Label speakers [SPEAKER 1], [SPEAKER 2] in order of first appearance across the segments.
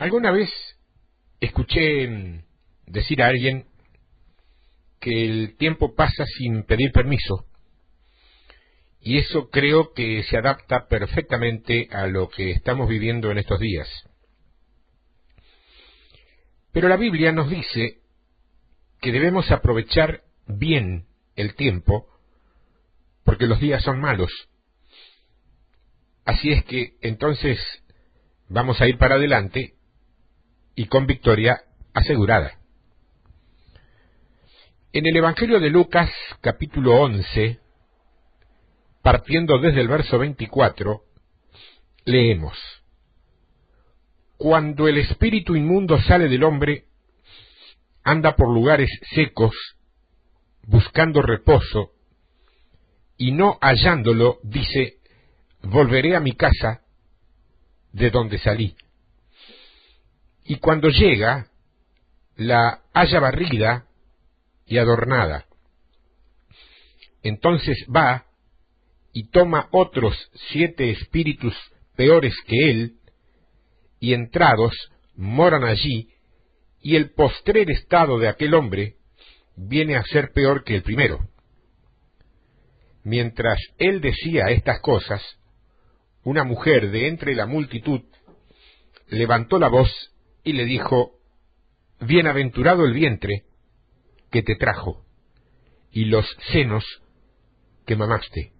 [SPEAKER 1] Alguna vez escuché decir a alguien que el tiempo pasa sin pedir permiso, y eso creo que se adapta perfectamente a lo que estamos viviendo en estos días. Pero la Biblia nos dice que debemos aprovechar bien el tiempo, porque los días son malos. Así es que entonces vamos a ir para adelante y con victoria asegurada. En el Evangelio de Lucas, capítulo 11, partiendo desde el verso 24, leemos: Cuando el espíritu inmundo sale del hombre, anda por lugares secos, buscando reposo, y no hallándolo, dice: volveré a mi casa, de donde salí. Y cuando llega, la halla barrida y adornada. Entonces va y toma otros 7 espíritus peores que él, y entrados moran allí, y el postrer estado de aquel hombre viene a ser peor que el primero. Mientras él decía estas cosas, una mujer de entre la multitud levantó la voz y le dijo: Bienaventurado el vientre que te trajo, y los senos que mamaste.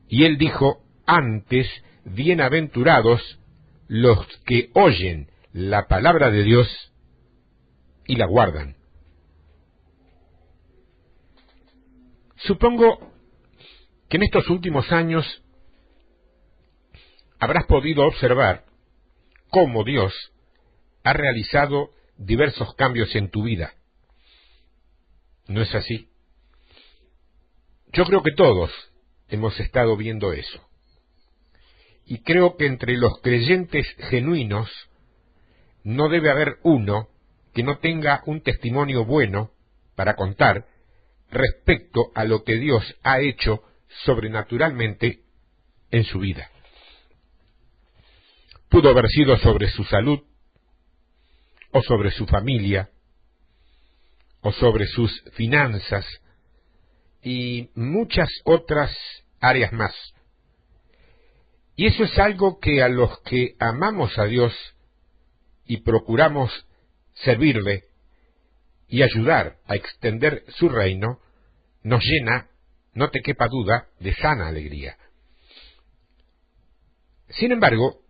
[SPEAKER 1] Y él dijo: antes, bienaventurados los que oyen la palabra de Dios y la guardan. Supongo que en estos últimos años habrás podido observar cómo Dios ha realizado diversos cambios en tu vida. ¿No es así? Yo creo que todos hemos estado viendo eso. Y creo que entre los creyentes genuinos no debe haber uno que no tenga un testimonio bueno para contar respecto a lo que Dios ha hecho sobrenaturalmente en su vida. Pudo haber sido sobre su salud, o sobre su familia, o sobre sus finanzas, y muchas otras áreas más. Y eso es algo que a los que amamos a Dios y procuramos servirle y ayudar a extender su reino, nos llena, no te quepa duda, de sana alegría. Sin embargo,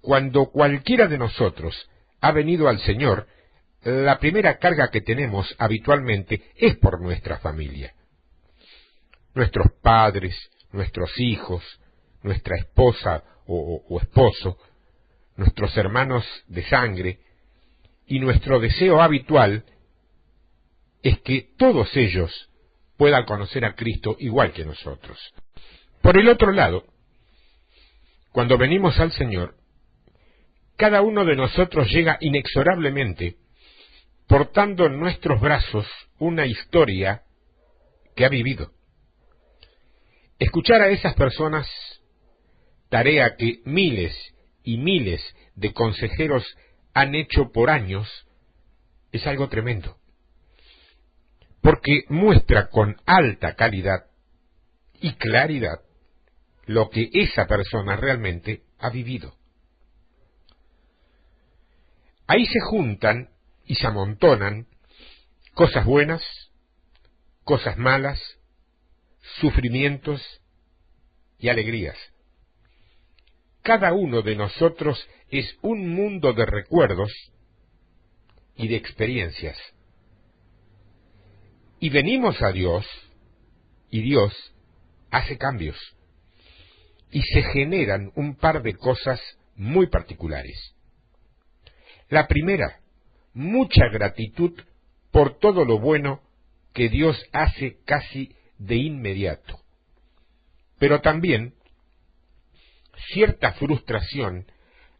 [SPEAKER 1] cuando cualquiera de nosotros ha venido al Señor, la primera carga que tenemos habitualmente es por nuestra familia. Nuestros padres, nuestros hijos, nuestra esposa o esposo, nuestros hermanos de sangre, y nuestro deseo habitual es que todos ellos puedan conocer a Cristo igual que nosotros. Por el otro lado, cuando venimos al Señor, cada uno de nosotros llega inexorablemente portando en nuestros brazos una historia que ha vivido. Escuchar a esas personas, tarea que miles y miles de consejeros han hecho por años, es algo tremendo, porque muestra con alta calidad y claridad lo que esa persona realmente ha vivido. Ahí se juntan y se amontonan cosas buenas, cosas malas, sufrimientos y alegrías. Cada uno de nosotros es un mundo de recuerdos y de experiencias. Y venimos a Dios, y Dios hace cambios, y se generan un par de cosas muy particulares. La primera, mucha gratitud por todo lo bueno que Dios hace casi de inmediato, pero también cierta frustración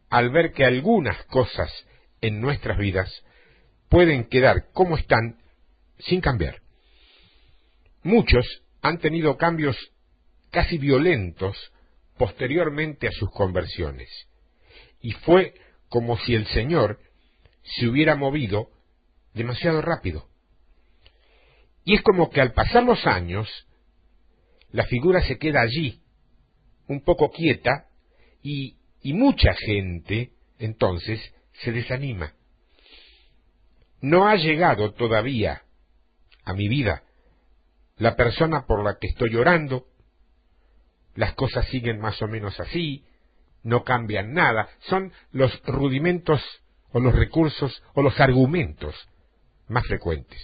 [SPEAKER 1] al ver que algunas cosas en nuestras vidas pueden quedar como están sin cambiar. Muchos han tenido cambios casi violentos posteriormente a sus conversiones, y fue como si el Señor se hubiera movido demasiado rápido. Y es como que al pasar los años, la figura se queda allí, un poco quieta, y mucha gente, entonces, se desanima. No ha llegado todavía a mi vida la persona por la que estoy orando, las cosas siguen más o menos así, no cambian nada, son los rudimentos o los recursos o los argumentos más frecuentes.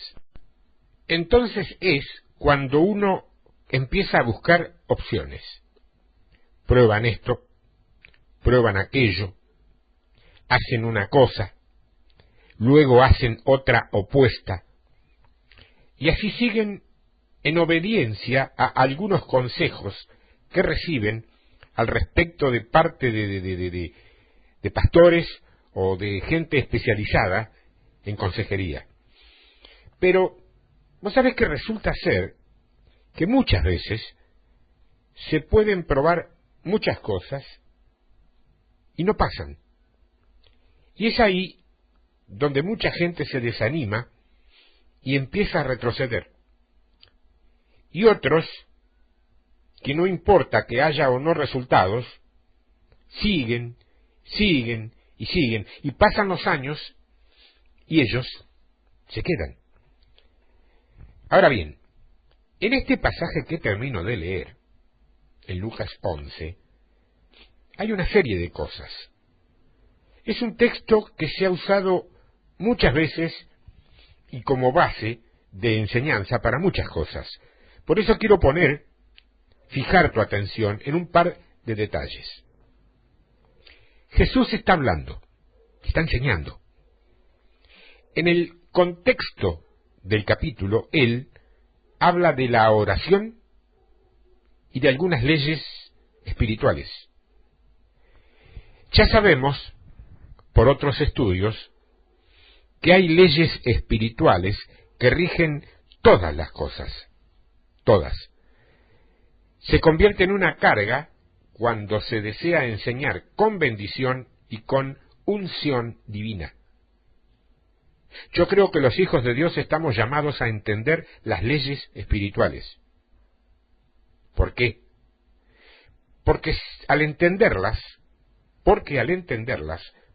[SPEAKER 1] Entonces es cuando uno empieza a buscar opciones. Prueban esto, prueban aquello, hacen una cosa, luego hacen otra opuesta, y así siguen en obediencia a algunos consejos que reciben al respecto de parte de pastores o de gente especializada en consejería. Pero, ¿vos sabés que resulta ser que muchas veces se pueden probar muchas cosas y no pasan? Y es ahí donde mucha gente se desanima y empieza a retroceder. Y otros, que no importa que haya o no resultados, siguen, y pasan los años, y ellos se quedan. Ahora bien, en este pasaje que termino de leer, en Lucas 11, hay una serie de cosas. Es un texto que se ha usado muchas veces y como base de enseñanza para muchas cosas. Por eso quiero fijar tu atención en un par de detalles. Jesús está hablando, está enseñando. En el contexto del capítulo, Él habla de la oración y de algunas leyes espirituales. Ya sabemos, por otros estudios, que hay leyes espirituales que rigen todas las cosas, todas. Se convierte en una carga cuando se desea enseñar con bendición y con unción divina. Yo creo que los hijos de Dios estamos llamados a entender las leyes espirituales. ¿Por qué? Porque al entenderlas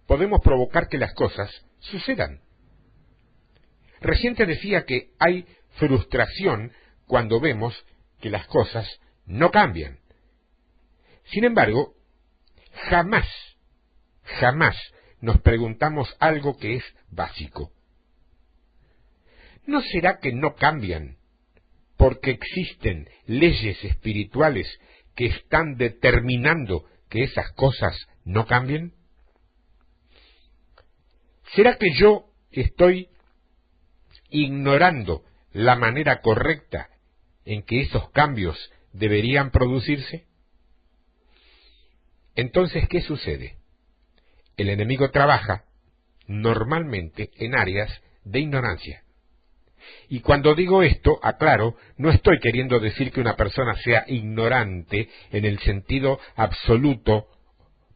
[SPEAKER 1] podemos provocar que las cosas sucedan. Recién te decía que hay frustración cuando vemos que las cosas no cambian. Sin embargo, jamás nos preguntamos algo que es básico. ¿No será que no cambian porque existen leyes espirituales que están determinando que esas cosas no cambien? ¿Será que yo estoy ignorando la manera correcta en que esos cambios deberían producirse? Entonces, ¿qué sucede? El enemigo trabaja normalmente en áreas de ignorancia. Y cuando digo esto, aclaro, no estoy queriendo decir que una persona sea ignorante en el sentido absoluto,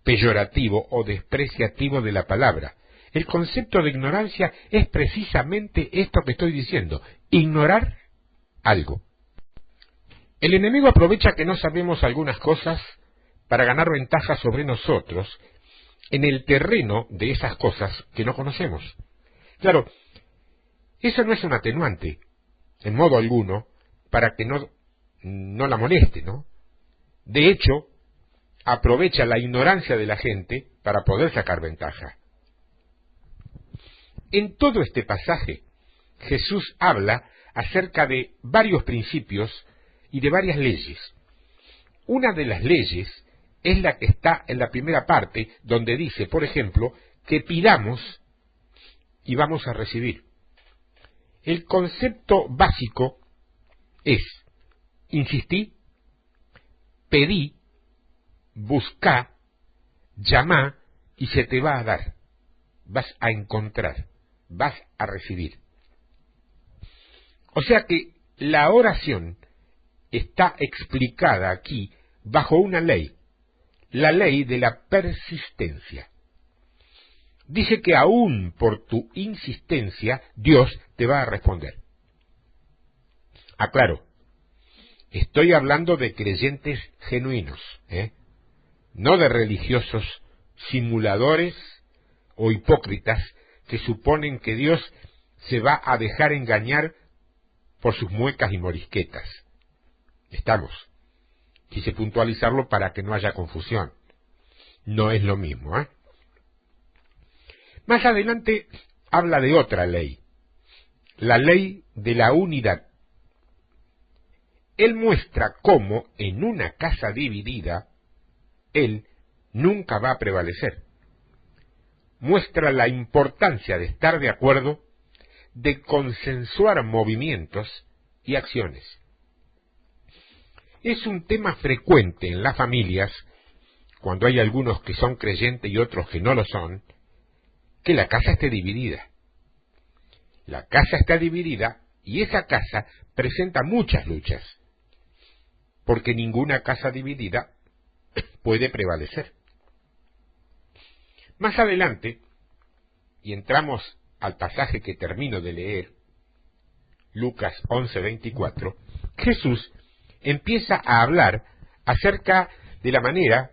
[SPEAKER 1] peyorativo o despreciativo de la palabra. El concepto de ignorancia es precisamente esto que estoy diciendo, ignorar algo. El enemigo aprovecha que no sabemos algunas cosas para ganar ventaja sobre nosotros en el terreno de esas cosas que no conocemos. Claro, eso no es un atenuante, en modo alguno, para que no la moleste, ¿no? De hecho, aprovecha la ignorancia de la gente para poder sacar ventaja. En todo este pasaje, Jesús habla acerca de varios principios y de varias leyes. Una de las leyes es la que está en la primera parte, donde dice, por ejemplo, que pidamos y vamos a recibir. El concepto básico es: insistí, pedí, buscá, llamá y se te va a dar. Vas a encontrar, vas a recibir. O sea que la oración está explicada aquí bajo una ley, la ley de la persistencia. dice que aún por tu insistencia Dios te va a responder. Aclaro, estoy hablando de creyentes genuinos, no de religiosos simuladores o hipócritas que suponen que Dios se va a dejar engañar por sus muecas y morisquetas. Estamos. Quise puntualizarlo para que no haya confusión. No es lo mismo, Más adelante habla de otra ley, la ley de la unidad. Él muestra cómo en una casa dividida, él nunca va a prevalecer. Muestra la importancia de estar de acuerdo, de consensuar movimientos y acciones. Es un tema frecuente en las familias, cuando hay algunos que son creyentes y otros que no lo son, que la casa esté dividida. La casa está dividida y esa casa presenta muchas luchas, porque ninguna casa dividida puede prevalecer. Más adelante, y entramos al pasaje que termino de leer, Lucas 11:24, Jesús empieza a hablar acerca de la manera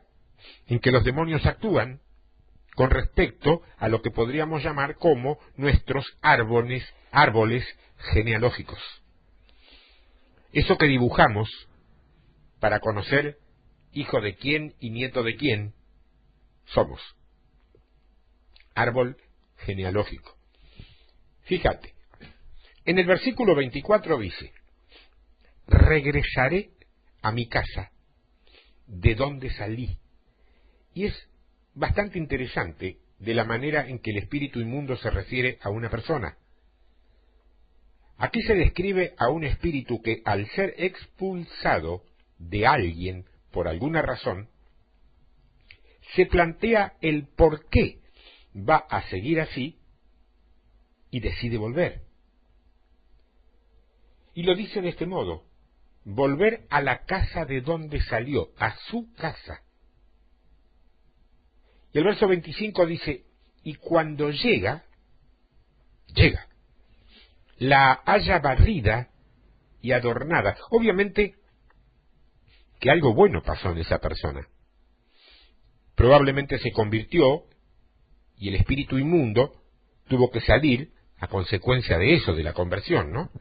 [SPEAKER 1] en que los demonios actúan con respecto a lo que podríamos llamar como nuestros árboles genealógicos. Eso que dibujamos para conocer hijo de quién y nieto de quién somos. Árbol genealógico. Fíjate, en el versículo 24 dice, regresaré a mi casa, de donde salí. Y es bastante interesante de la manera en que el espíritu inmundo se refiere a una persona. Aquí se describe a un espíritu que, al ser expulsado de alguien por alguna razón, se plantea el por qué va a seguir así y decide volver. Y lo dice de este modo, volver a la casa de donde salió, a su casa. Y el verso 25 dice, y cuando llega, la haya barrida y adornada. Obviamente que algo bueno pasó en esa persona. Probablemente se convirtió y el espíritu inmundo tuvo que salir a consecuencia de eso, de la conversión, ¿no?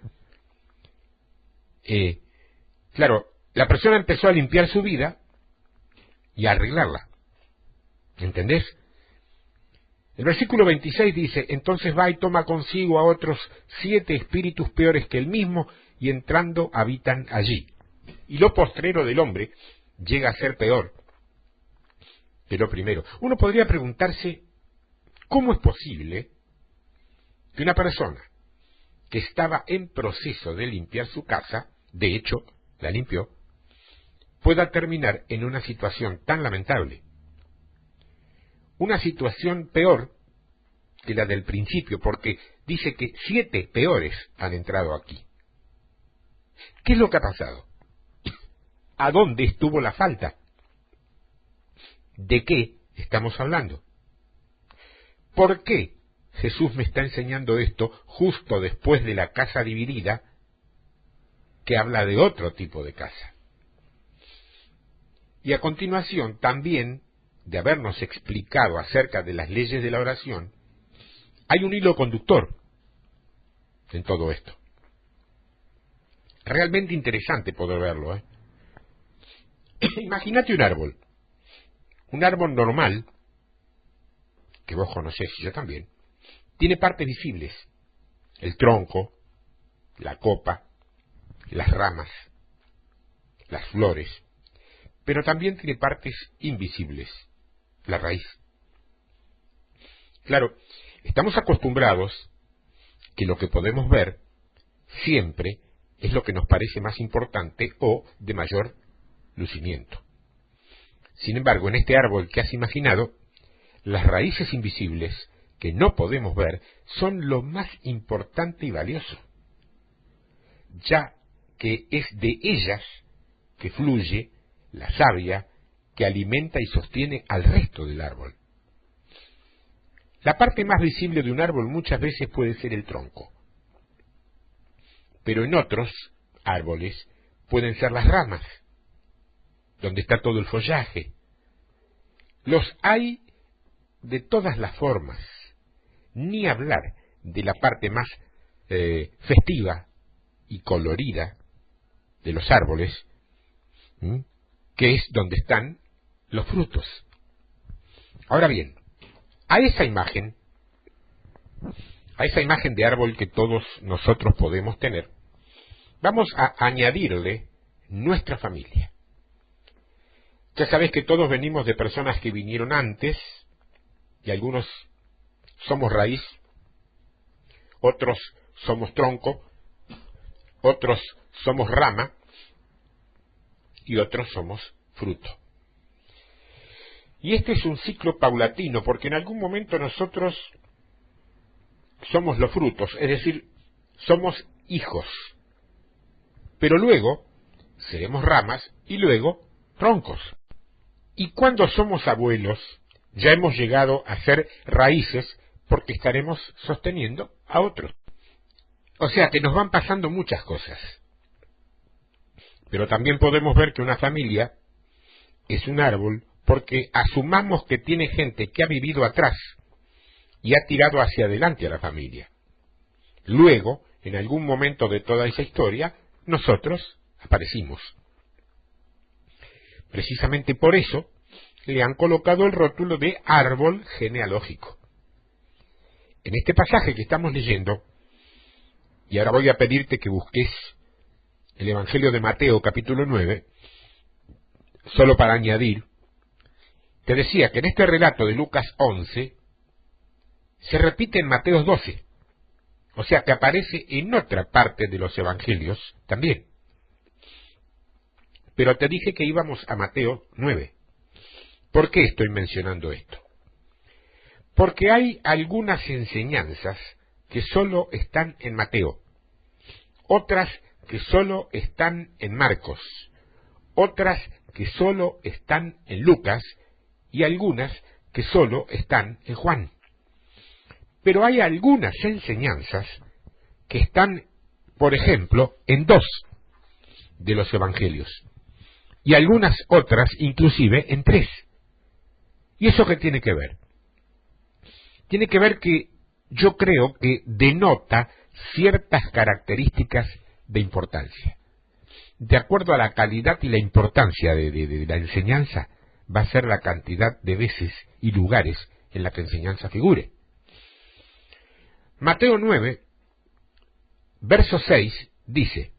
[SPEAKER 1] Claro, la persona empezó a limpiar su vida y a arreglarla. ¿Entendés? El versículo 26 dice, entonces va y toma consigo a otros 7 espíritus peores que él mismo, y entrando habitan allí. Y lo postrero del hombre llega a ser peor que lo primero. Uno podría preguntarse, ¿cómo es posible que una persona que estaba en proceso de limpiar su casa, de hecho, la limpió, pueda terminar en una situación tan lamentable? Una situación peor que la del principio, porque dice que 7 peores han entrado aquí. ¿Qué es lo que ha pasado? ¿A dónde estuvo la falta? ¿De qué estamos hablando? ¿Por qué Jesús me está enseñando esto justo después de la casa dividida, que habla de otro tipo de casa? Y a continuación, también, de habernos explicado acerca de las leyes de la oración, hay un hilo conductor en todo esto. Realmente interesante poder verlo, Imagínate un árbol normal, que vos conocés y yo también, tiene partes visibles, el tronco, la copa, las ramas, las flores, pero también tiene partes invisibles, la raíz. Claro, estamos acostumbrados que lo que podemos ver siempre es lo que nos parece más importante o de mayor lucimiento. Sin embargo, en este árbol que has imaginado, las raíces invisibles que no podemos ver son lo más importante y valioso, ya que es de ellas que fluye la savia que alimenta y sostiene al resto del árbol. La parte más visible de un árbol muchas veces puede ser el tronco, pero en otros árboles pueden ser las ramas, donde está todo el follaje. Los hay de todas las formas, ni hablar de la parte más festiva y colorida de los árboles, que es donde están los frutos. Ahora bien, a esa imagen de árbol que todos nosotros podemos tener, vamos a añadirle nuestra familia. Ya sabés que todos venimos de personas que vinieron antes, y algunos somos raíz, otros somos tronco, otros somos rama, y otros somos fruto. Y este es un ciclo paulatino, porque en algún momento nosotros somos los frutos, es decir, somos hijos. Pero luego seremos ramas y luego troncos. Y cuando somos abuelos, ya hemos llegado a ser raíces porque estaremos sosteniendo a otros. O sea que nos van pasando muchas cosas. Pero también podemos ver que una familia es un árbol porque asumamos que tiene gente que ha vivido atrás y ha tirado hacia adelante a la familia. Luego, en algún momento de toda esa historia, nosotros aparecimos. Precisamente por eso le han colocado el rótulo de árbol genealógico. En este pasaje que estamos leyendo, y ahora voy a pedirte que busques el Evangelio de Mateo capítulo 9, solo para añadir, te decía que en este relato de Lucas 11 se repite en Mateo 12, o sea que aparece en otra parte de los Evangelios también. Pero te dije que íbamos a Mateo 9. ¿Por qué estoy mencionando esto? Porque hay algunas enseñanzas que solo están en Mateo, otras que solo están en Marcos, otras que solo están en Lucas y algunas que solo están en Juan. Pero hay algunas enseñanzas que están, por ejemplo, en 2 de los Evangelios y algunas otras inclusive en 3. ¿Y eso qué tiene que ver? Tiene que ver que yo creo que denota ciertas características de importancia. De acuerdo a la calidad y la importancia de la enseñanza, va a ser la cantidad de veces y lugares en la que enseñanza figure. Mateo 9, verso 6, dice: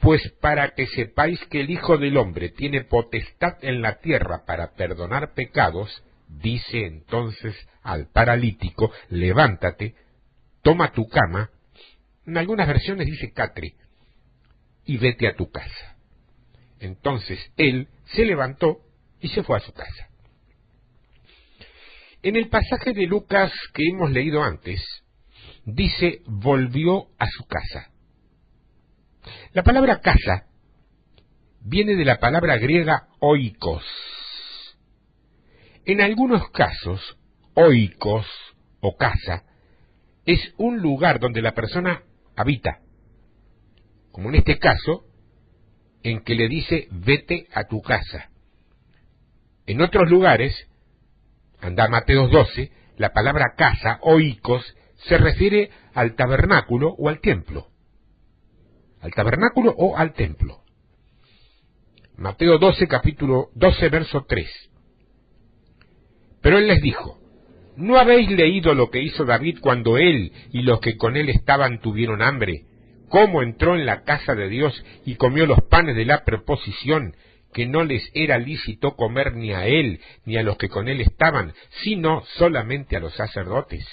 [SPEAKER 1] Pues para que sepáis que el Hijo del Hombre tiene potestad en la tierra para perdonar pecados, dice entonces al paralítico: levántate, toma tu cama, en algunas versiones dice catre, y vete a tu casa. Entonces él se levantó y se fue a su casa. En el pasaje de Lucas que hemos leído antes, dice: volvió a su casa. La palabra casa viene de la palabra griega oikos. En algunos casos, oikos o casa es un lugar donde la persona habita, como en este caso, en que le dice: vete a tu casa. En otros lugares, anda Mateo 12, la palabra casa, oikos, se refiere al tabernáculo o al templo. Al tabernáculo o al templo. Mateo 12, capítulo 12, verso 3. Pero él les dijo: ¿no habéis leído lo que hizo David cuando él y los que con él estaban tuvieron hambre? ¿Cómo entró en la casa de Dios y comió los panes de la proposición, que no les era lícito comer ni a él ni a los que con él estaban, sino solamente a los sacerdotes?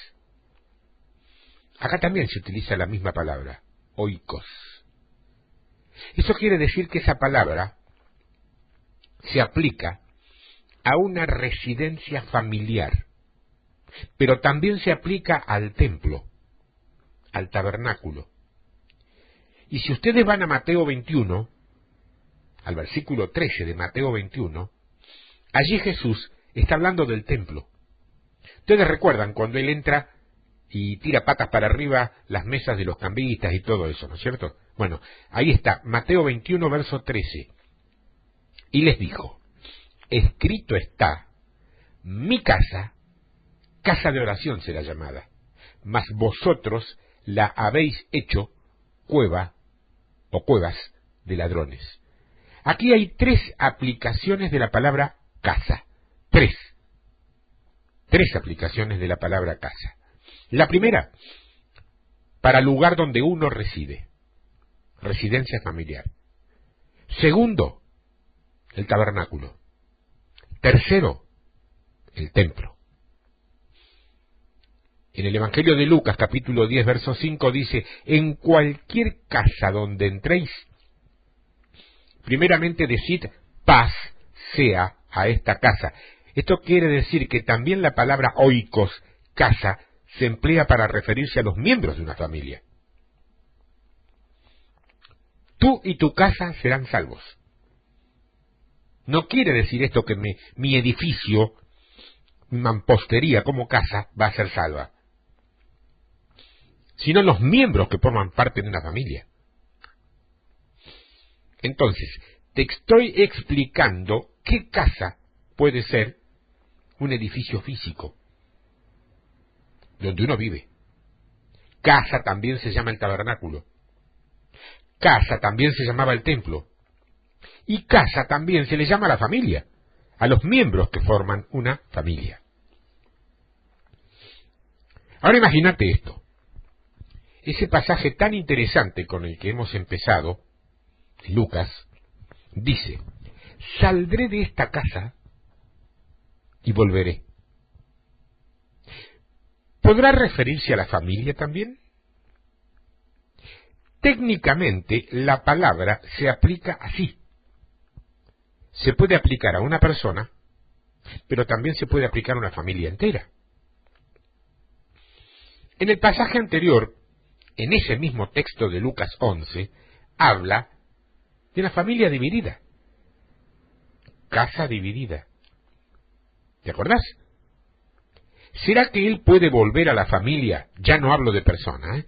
[SPEAKER 1] Acá también se utiliza la misma palabra, oikos. Eso quiere decir que esa palabra se aplica a una residencia familiar, pero también se aplica al templo, al tabernáculo. Y si ustedes van a Mateo 21, al versículo 13 de Mateo 21, allí Jesús está hablando del templo, Ustedes recuerdan cuando él entra y tira patas para arriba las mesas de los cambistas y todo eso, ¿no es cierto? Bueno, ahí está, Mateo 21, verso 13. Y les dijo, escrito está, mi casa, casa de oración será llamada, mas vosotros la habéis hecho cueva o cuevas de ladrones. Aquí hay tres aplicaciones de la palabra casa. Tres aplicaciones de la palabra casa. La primera, para lugar donde uno reside, residencia familiar. Segundo, el tabernáculo. Tercero, el templo. En el Evangelio de Lucas, capítulo 10, verso 5, dice, en cualquier casa donde entréis, primeramente decid, paz sea a esta casa. Esto quiere decir que también la palabra oikos, casa, se emplea para referirse a los miembros de una familia. Tú y tu casa serán salvos. No quiere decir esto que mi edificio, mi mampostería como casa, va a ser salva, sino los miembros que forman parte de una familia. Entonces, te estoy explicando qué casa puede ser un edificio físico, donde uno vive. Casa también se llama el tabernáculo. Casa también se llamaba el templo. Y casa también se le llama a la familia, a los miembros que forman una familia. Ahora imagínate esto. Ese pasaje tan interesante con el que hemos empezado, Lucas, dice, saldré de esta casa y volveré. ¿Podrá referirse a la familia también? Técnicamente, la palabra se aplica así. Se puede aplicar a una persona, pero también se puede aplicar a una familia entera. En el pasaje anterior, en ese mismo texto de Lucas 11, habla de una familia dividida. Casa dividida. ¿Te acordás? ¿Será que él puede volver a la familia? Ya no hablo de persona,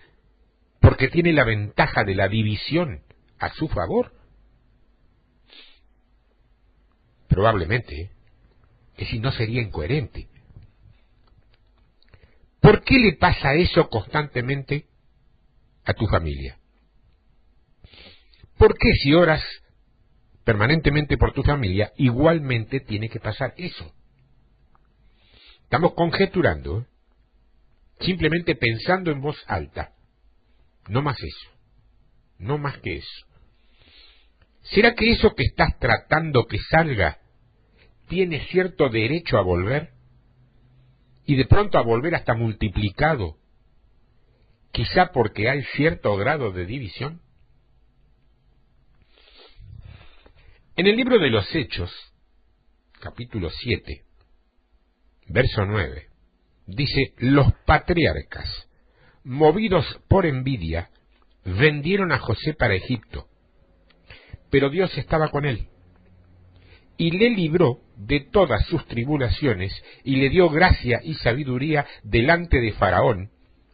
[SPEAKER 1] porque tiene la ventaja de la división a su favor. Probablemente, que si no sería incoherente. ¿Por qué le pasa eso constantemente a tu familia? ¿Por qué si oras permanentemente por tu familia, igualmente tiene que pasar eso? Estamos conjeturando, simplemente pensando en voz alta. No más eso, no más que eso. ¿Será que eso que estás tratando que salga tiene cierto derecho a volver? Y de pronto a volver hasta multiplicado, quizá porque hay cierto grado de división. En el libro de los Hechos, capítulo 7, verso 9, dice, los patriarcas, movidos por envidia, vendieron a José para Egipto, pero Dios estaba con él, y le libró de todas sus tribulaciones, y le dio gracia y sabiduría delante de Faraón,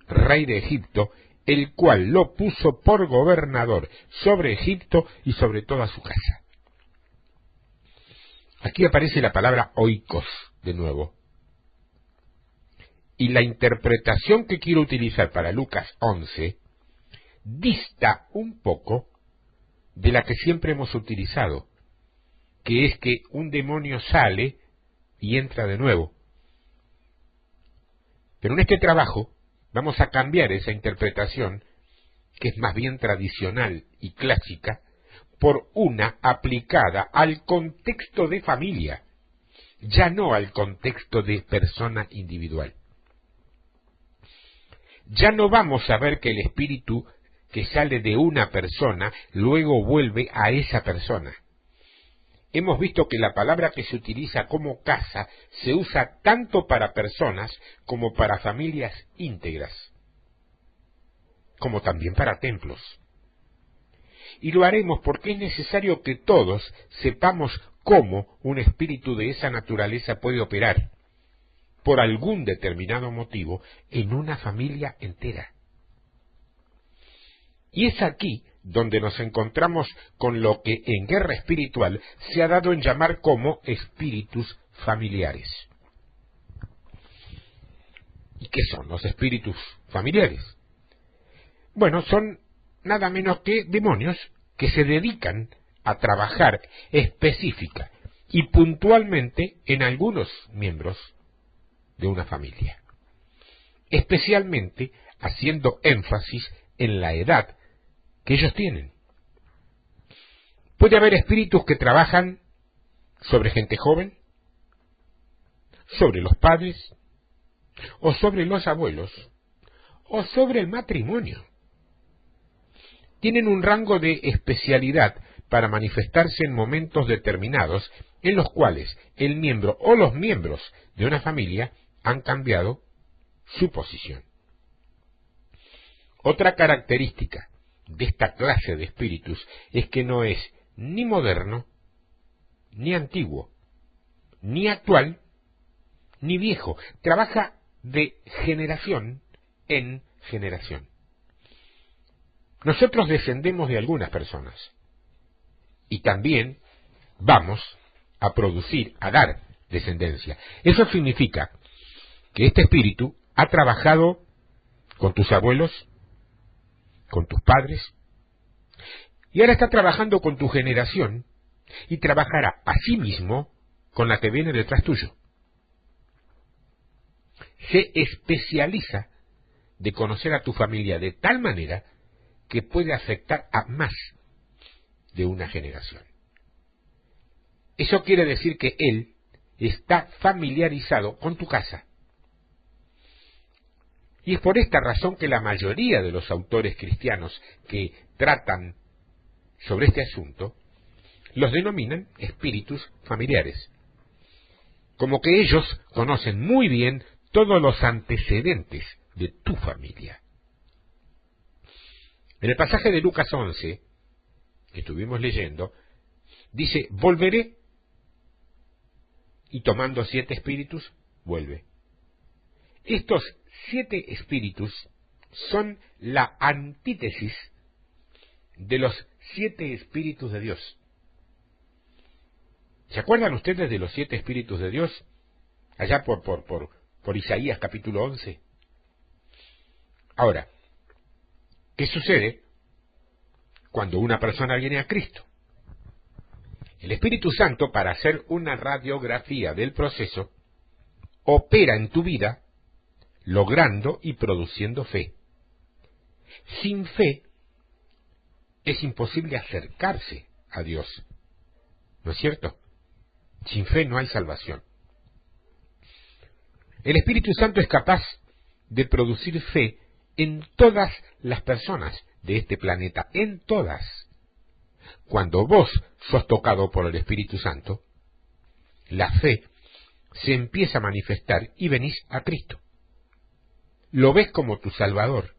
[SPEAKER 1] rey de Egipto, el cual lo puso por gobernador sobre Egipto y sobre toda su casa. Aquí aparece la palabra oikos de nuevo. Y la interpretación que quiero utilizar para Lucas 11 dista un poco de la que siempre hemos utilizado, que es que un demonio sale y entra de nuevo. Pero en este trabajo vamos a cambiar esa interpretación, que es más bien tradicional y clásica, por una aplicada al contexto de familia, ya no al contexto de persona individual. Ya no vamos a ver que el espíritu que sale de una persona luego vuelve a esa persona. Hemos visto que la palabra que se utiliza como casa se usa tanto para personas como para familias íntegras, como también para templos. Y lo haremos porque es necesario que todos sepamos cómo un espíritu de esa naturaleza puede operar, por algún determinado motivo, en una familia entera. Y es aquí donde nos encontramos con lo que en guerra espiritual se ha dado en llamar como espíritus familiares. ¿Y qué son los espíritus familiares? Bueno, son nada menos que demonios que se dedican a trabajar específica y puntualmente en algunos miembros de una familia, especialmente haciendo énfasis en la edad que ellos tienen. Puede haber espíritus que trabajan sobre gente joven, sobre los padres, o sobre los abuelos, o sobre el matrimonio. Tienen un rango de especialidad para manifestarse en momentos determinados en los cuales el miembro o los miembros de una familia han cambiado su posición. Otra característica de esta clase de espíritus es que no es ni moderno, ni antiguo, ni actual, ni viejo. Trabaja de generación en generación. Nosotros descendemos de algunas personas y también vamos a producir, a dar descendencia. Eso significa que este espíritu ha trabajado con tus abuelos, con tus padres, y ahora está trabajando con tu generación y trabajará asimismo con la que viene detrás tuyo. Se especializa de conocer a tu familia de tal manera que puede afectar a más de una generación. Eso quiere decir que él está familiarizado con tu casa. Y es por esta razón que la mayoría de los autores cristianos que tratan sobre este asunto los denominan espíritus familiares, como que ellos conocen muy bien todos los antecedentes de tu familia. En el pasaje de Lucas 11, que estuvimos leyendo, dice, volveré, y tomando 7 espíritus, vuelve. Estos 7 espíritus son la antítesis de los 7 espíritus de Dios. ¿Se acuerdan ustedes de los 7 espíritus de Dios? Allá por Isaías capítulo 11. Ahora, ¿qué sucede cuando una persona viene a Cristo? El Espíritu Santo, para hacer una radiografía del proceso, opera en tu vida logrando y produciendo fe. Sin fe es imposible acercarse a Dios. ¿No es cierto? Sin fe no hay salvación. El Espíritu Santo es capaz de producir fe en todas las personas de este planeta, en todas. Cuando vos sos tocado por el Espíritu Santo, la fe se empieza a manifestar y venís a Cristo. Lo ves como tu Salvador,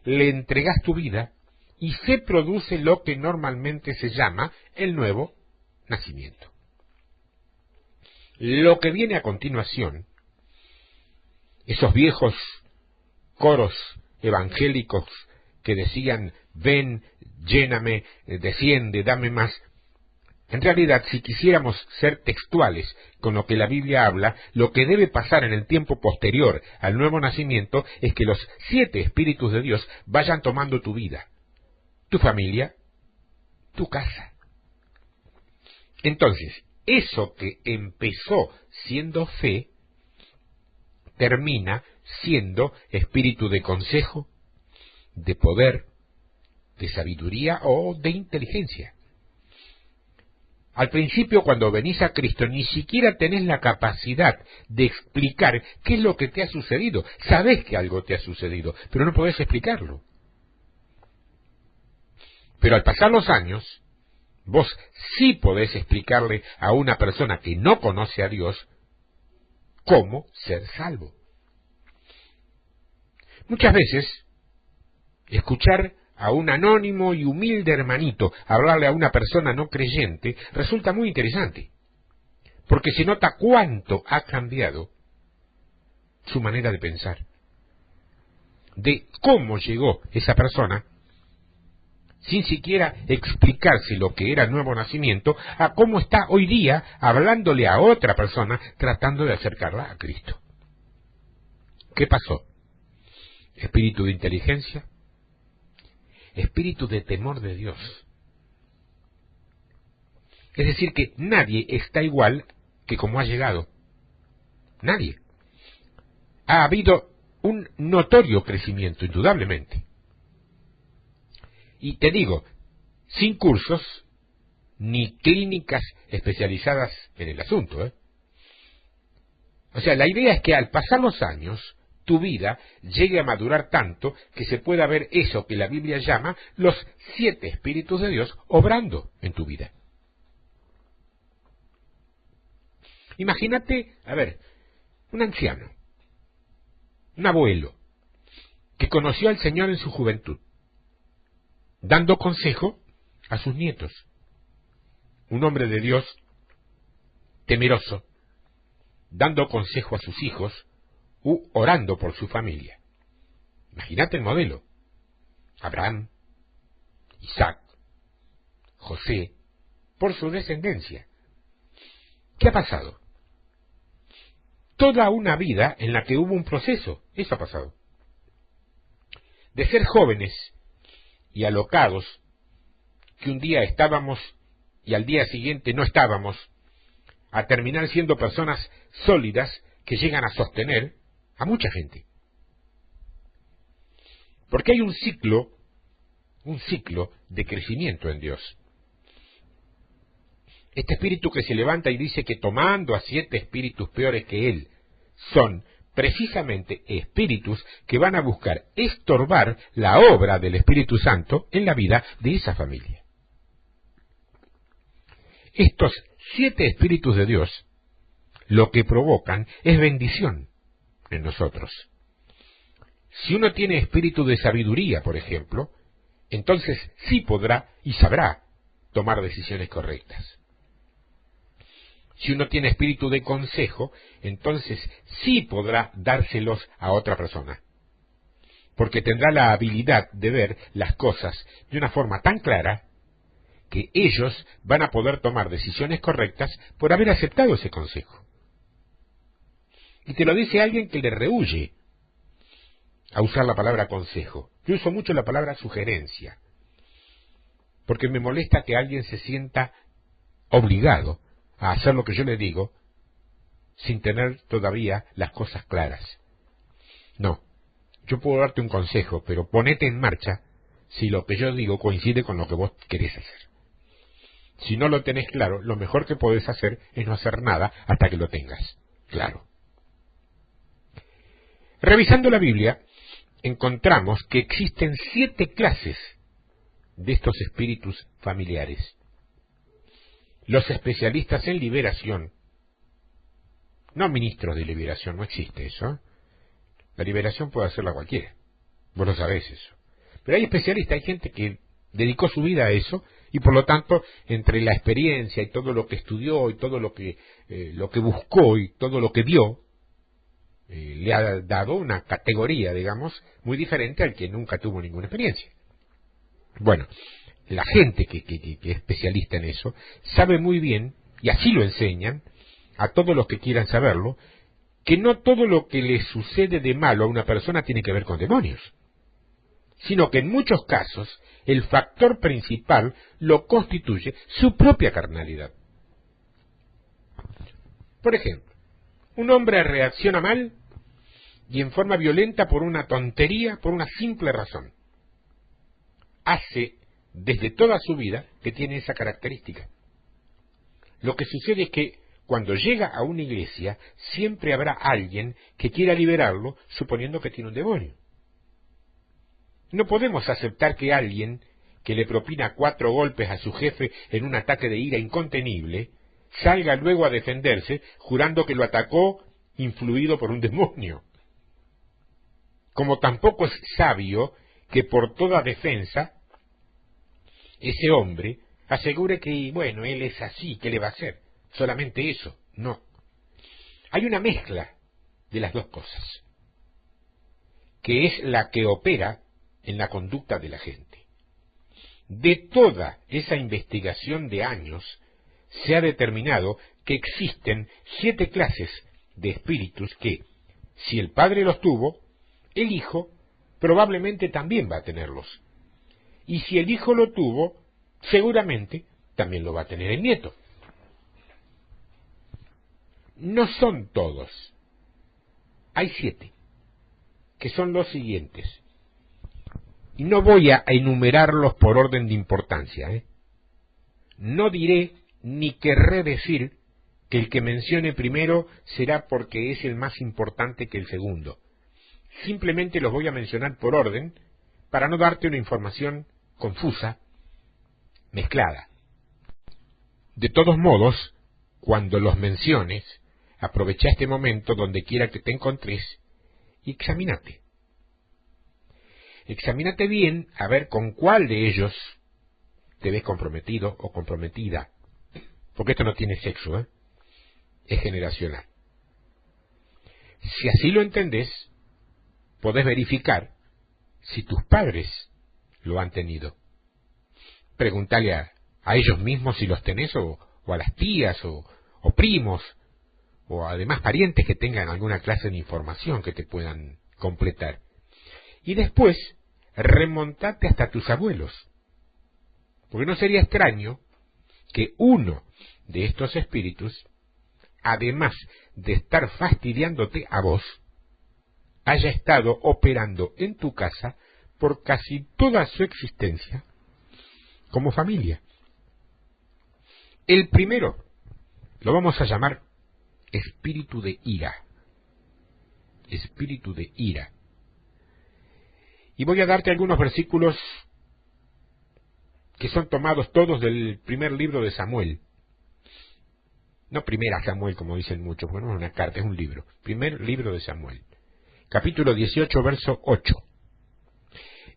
[SPEAKER 1] le entregás tu vida y se produce lo que normalmente se llama el nuevo nacimiento. Lo que viene a continuación, esos viejos coros evangélicos que decían, ven, lléname, desciende, dame más. En realidad, si quisiéramos ser textuales con lo que la Biblia habla, lo que debe pasar en el tiempo posterior al nuevo nacimiento es que los 7 espíritus de Dios vayan tomando tu vida, tu familia, tu casa. Entonces, eso que empezó siendo fe, termina siendo espíritu de consejo, de poder, de sabiduría o de inteligencia. Al principio, cuando venís a Cristo, ni siquiera tenés la capacidad de explicar qué es lo que te ha sucedido. Sabés que algo te ha sucedido, pero no podés explicarlo. Pero al pasar los años, vos sí podés explicarle a una persona que no conoce a Dios cómo ser salvo. Muchas veces, escuchar a un anónimo y humilde hermanito hablarle a una persona no creyente resulta muy interesante, porque se nota cuánto ha cambiado su manera de pensar, de cómo llegó esa persona, sin siquiera explicarse lo que era el nuevo nacimiento, a cómo está hoy día hablándole a otra persona, tratando de acercarla a Cristo. ¿Qué pasó? Espíritu de inteligencia, espíritu de temor de Dios. Es decir, que nadie está igual que como ha llegado. Nadie. Ha habido un notorio crecimiento, indudablemente. Y te digo, sin cursos ni clínicas especializadas en el asunto, ¿eh? O sea, la idea es que al pasar los años, tu vida llegue a madurar tanto que se pueda ver eso que la Biblia llama los 7 espíritus de Dios obrando en tu vida. Imagínate, a ver, un anciano, un abuelo, que conoció al Señor en su juventud, dando consejo a sus nietos. Un hombre de Dios, temeroso, dando consejo a sus hijos, u orando por su familia. Imagínate el modelo. Abraham, Isaac, José, por su descendencia. ¿Qué ha pasado? Toda una vida en la que hubo un proceso, eso ha pasado. De ser jóvenes y alocados, que un día estábamos y al día siguiente no estábamos, a terminar siendo personas sólidas que llegan a sostener a mucha gente. Porque hay un ciclo de crecimiento en Dios. Este espíritu que se levanta y dice que tomando a 7 espíritus peores que él, son precisamente espíritus que van a buscar estorbar la obra del Espíritu Santo en la vida de esa familia. Estos 7 espíritus de Dios lo que provocan es bendición en nosotros. Si uno tiene espíritu de sabiduría, por ejemplo, entonces sí podrá y sabrá tomar decisiones correctas. Si uno tiene espíritu de consejo, entonces sí podrá dárselos a otra persona, porque tendrá la habilidad de ver las cosas de una forma tan clara que ellos van a poder tomar decisiones correctas por haber aceptado ese consejo. Y te lo dice alguien que le rehúye a usar la palabra consejo. Yo uso mucho la palabra sugerencia, porque me molesta que alguien se sienta obligado a hacer lo que yo le digo sin tener todavía las cosas claras. No, yo puedo darte un consejo, pero ponete en marcha si lo que yo digo coincide con lo que vos querés hacer. Si no lo tenés claro, lo mejor que podés hacer es no hacer nada hasta que lo tengas claro. Revisando la Biblia, encontramos que existen 7 clases de estos espíritus familiares. Los especialistas en liberación, no ministros de liberación, no existe eso. La liberación puede hacerla cualquiera, vos lo sabés eso. Pero hay especialistas, hay gente que dedicó su vida a eso, y por lo tanto, entre la experiencia y todo lo que estudió, y todo lo que buscó, y todo lo que vio, le ha dado una categoría, digamos, muy diferente al que nunca tuvo ninguna experiencia. Bueno, la gente que es especialista en eso sabe muy bien, y así lo enseñan a todos los que quieran saberlo, que no todo lo que le sucede de malo a una persona tiene que ver con demonios, sino que en muchos casos el factor principal lo constituye su propia carnalidad. Por ejemplo, un hombre reacciona mal y en forma violenta por una tontería, por una simple razón. Hace desde toda su vida que tiene esa característica. Lo que sucede es que cuando llega a una iglesia siempre habrá alguien que quiera liberarlo suponiendo que tiene un demonio. No podemos aceptar que alguien que le propina 4 golpes a su jefe en un ataque de ira incontenible salga luego a defenderse jurando que lo atacó influido por un demonio. Como tampoco es sabio que por toda defensa ese hombre asegure que, bueno, él es así, ¿qué le va a hacer? Solamente eso. No. Hay una mezcla de las dos cosas, que es la que opera en la conducta de la gente. De toda esa investigación de años, se ha determinado que existen 7 clases de espíritus que, si el padre los tuvo, el hijo probablemente también va a tenerlos. Y si el hijo lo tuvo, seguramente también lo va a tener el nieto. No son todos. Hay 7, que son los siguientes. Y no voy a enumerarlos por orden de importancia, No diré ni querré decir que el que mencione primero será porque es el más importante que el segundo. Simplemente los voy a mencionar por orden para no darte una información confusa, mezclada. De todos modos, cuando los menciones, aprovecha este momento donde quiera que te encontres y examínate. Examínate bien a ver con cuál de ellos te ves comprometido o comprometida, porque esto no tiene sexo, es generacional. Si así lo entendés, podés verificar si tus padres lo han tenido. Preguntale a ellos mismos si los tenés, o a las tías, o primos, o además parientes que tengan alguna clase de información que te puedan completar. Y después, remontate hasta tus abuelos. Porque no sería extraño que uno de estos espíritus, además de estar fastidiándote a vos, haya estado operando en tu casa por casi toda su existencia como familia. El primero lo vamos a llamar espíritu de ira. Espíritu de ira. Y voy a darte algunos versículos que son tomados todos del primer libro de Samuel. No primera Samuel, como dicen muchos, bueno, es una carta, es un libro. Primer libro de Samuel. Capítulo 18, verso 8.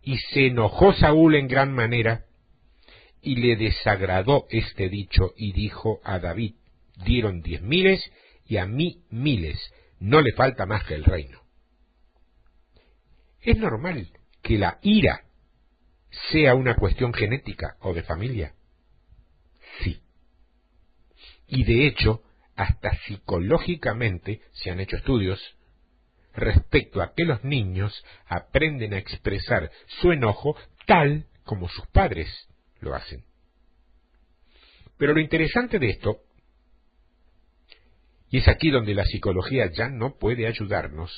[SPEAKER 1] Y se enojó Saúl en gran manera, y le desagradó este dicho, y dijo a David: dieron 10.000 y a mí 1.000, no le falta más que el reino. ¿Es normal que la ira sea una cuestión genética o de familia? Sí. Y de hecho, hasta psicológicamente se han hecho estudios respecto a que los niños aprenden a expresar su enojo tal como sus padres lo hacen. Pero lo interesante de esto, y es aquí donde la psicología ya no puede ayudarnos,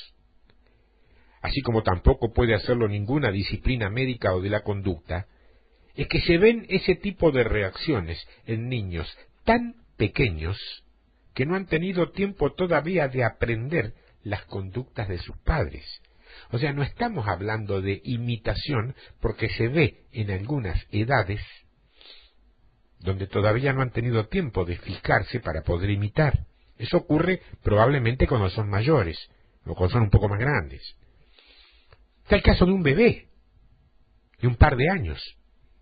[SPEAKER 1] así como tampoco puede hacerlo ninguna disciplina médica o de la conducta, es que se ven ese tipo de reacciones en niños tan pequeños que no han tenido tiempo todavía de aprender las conductas de sus padres. O sea, no estamos hablando de imitación porque se ve en algunas edades donde todavía no han tenido tiempo de fijarse para poder imitar. Eso ocurre probablemente cuando son mayores o cuando son un poco más grandes. Está el caso de un bebé de un par de años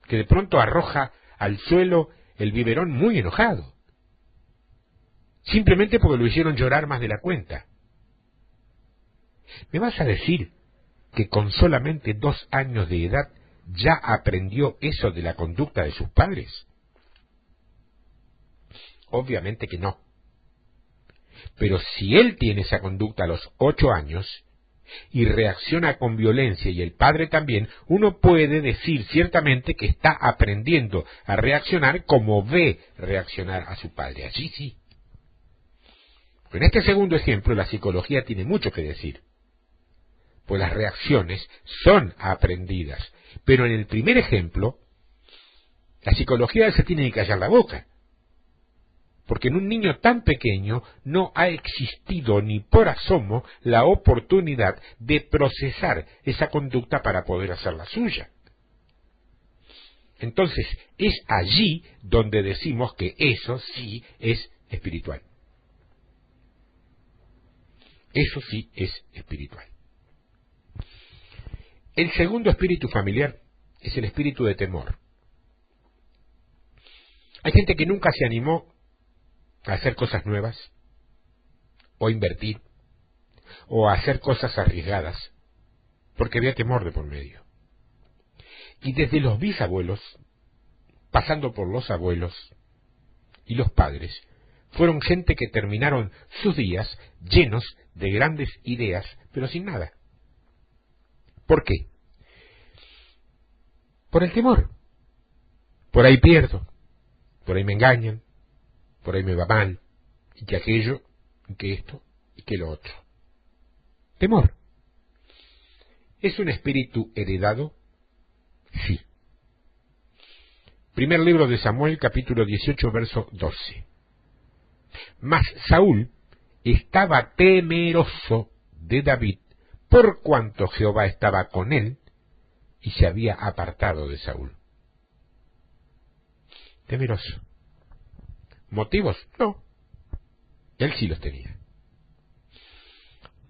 [SPEAKER 1] que de pronto arroja al suelo el biberón muy enojado, simplemente porque lo hicieron llorar más de la cuenta. ¿Me vas a decir que con solamente 2 años de edad ya aprendió eso de la conducta de sus padres? Obviamente que no. Pero si él tiene esa conducta a los 8 años y reacciona con violencia y el padre también, uno puede decir ciertamente que está aprendiendo a reaccionar como ve reaccionar a su padre. Allí sí. En este segundo ejemplo la psicología tiene mucho que decir, pues las reacciones son aprendidas. Pero en el primer ejemplo, la psicología se tiene que callar la boca, porque en un niño tan pequeño no ha existido ni por asomo la oportunidad de procesar esa conducta para poder hacerla suya. Entonces, es allí donde decimos que eso sí es espiritual. Eso sí es espiritual. El segundo espíritu familiar es el espíritu de temor. Hay gente que nunca se animó a hacer cosas nuevas o invertir, o a hacer cosas arriesgadas, porque había temor de por medio. Y desde los bisabuelos, pasando por los abuelos y los padres, fueron gente que terminaron sus días llenos de grandes ideas, pero sin nada. ¿Por qué? Por el temor. Por ahí pierdo, por ahí me engañan, por ahí me va mal, y que aquello, y que esto, y que lo otro. Temor. ¿Es un espíritu heredado? Sí. Primer libro de Samuel, capítulo 18, verso 12. Mas Saúl estaba temeroso de David, por cuanto Jehová estaba con él, y se había apartado de Saúl. Temeroso. ¿Motivos? No. Él sí los tenía.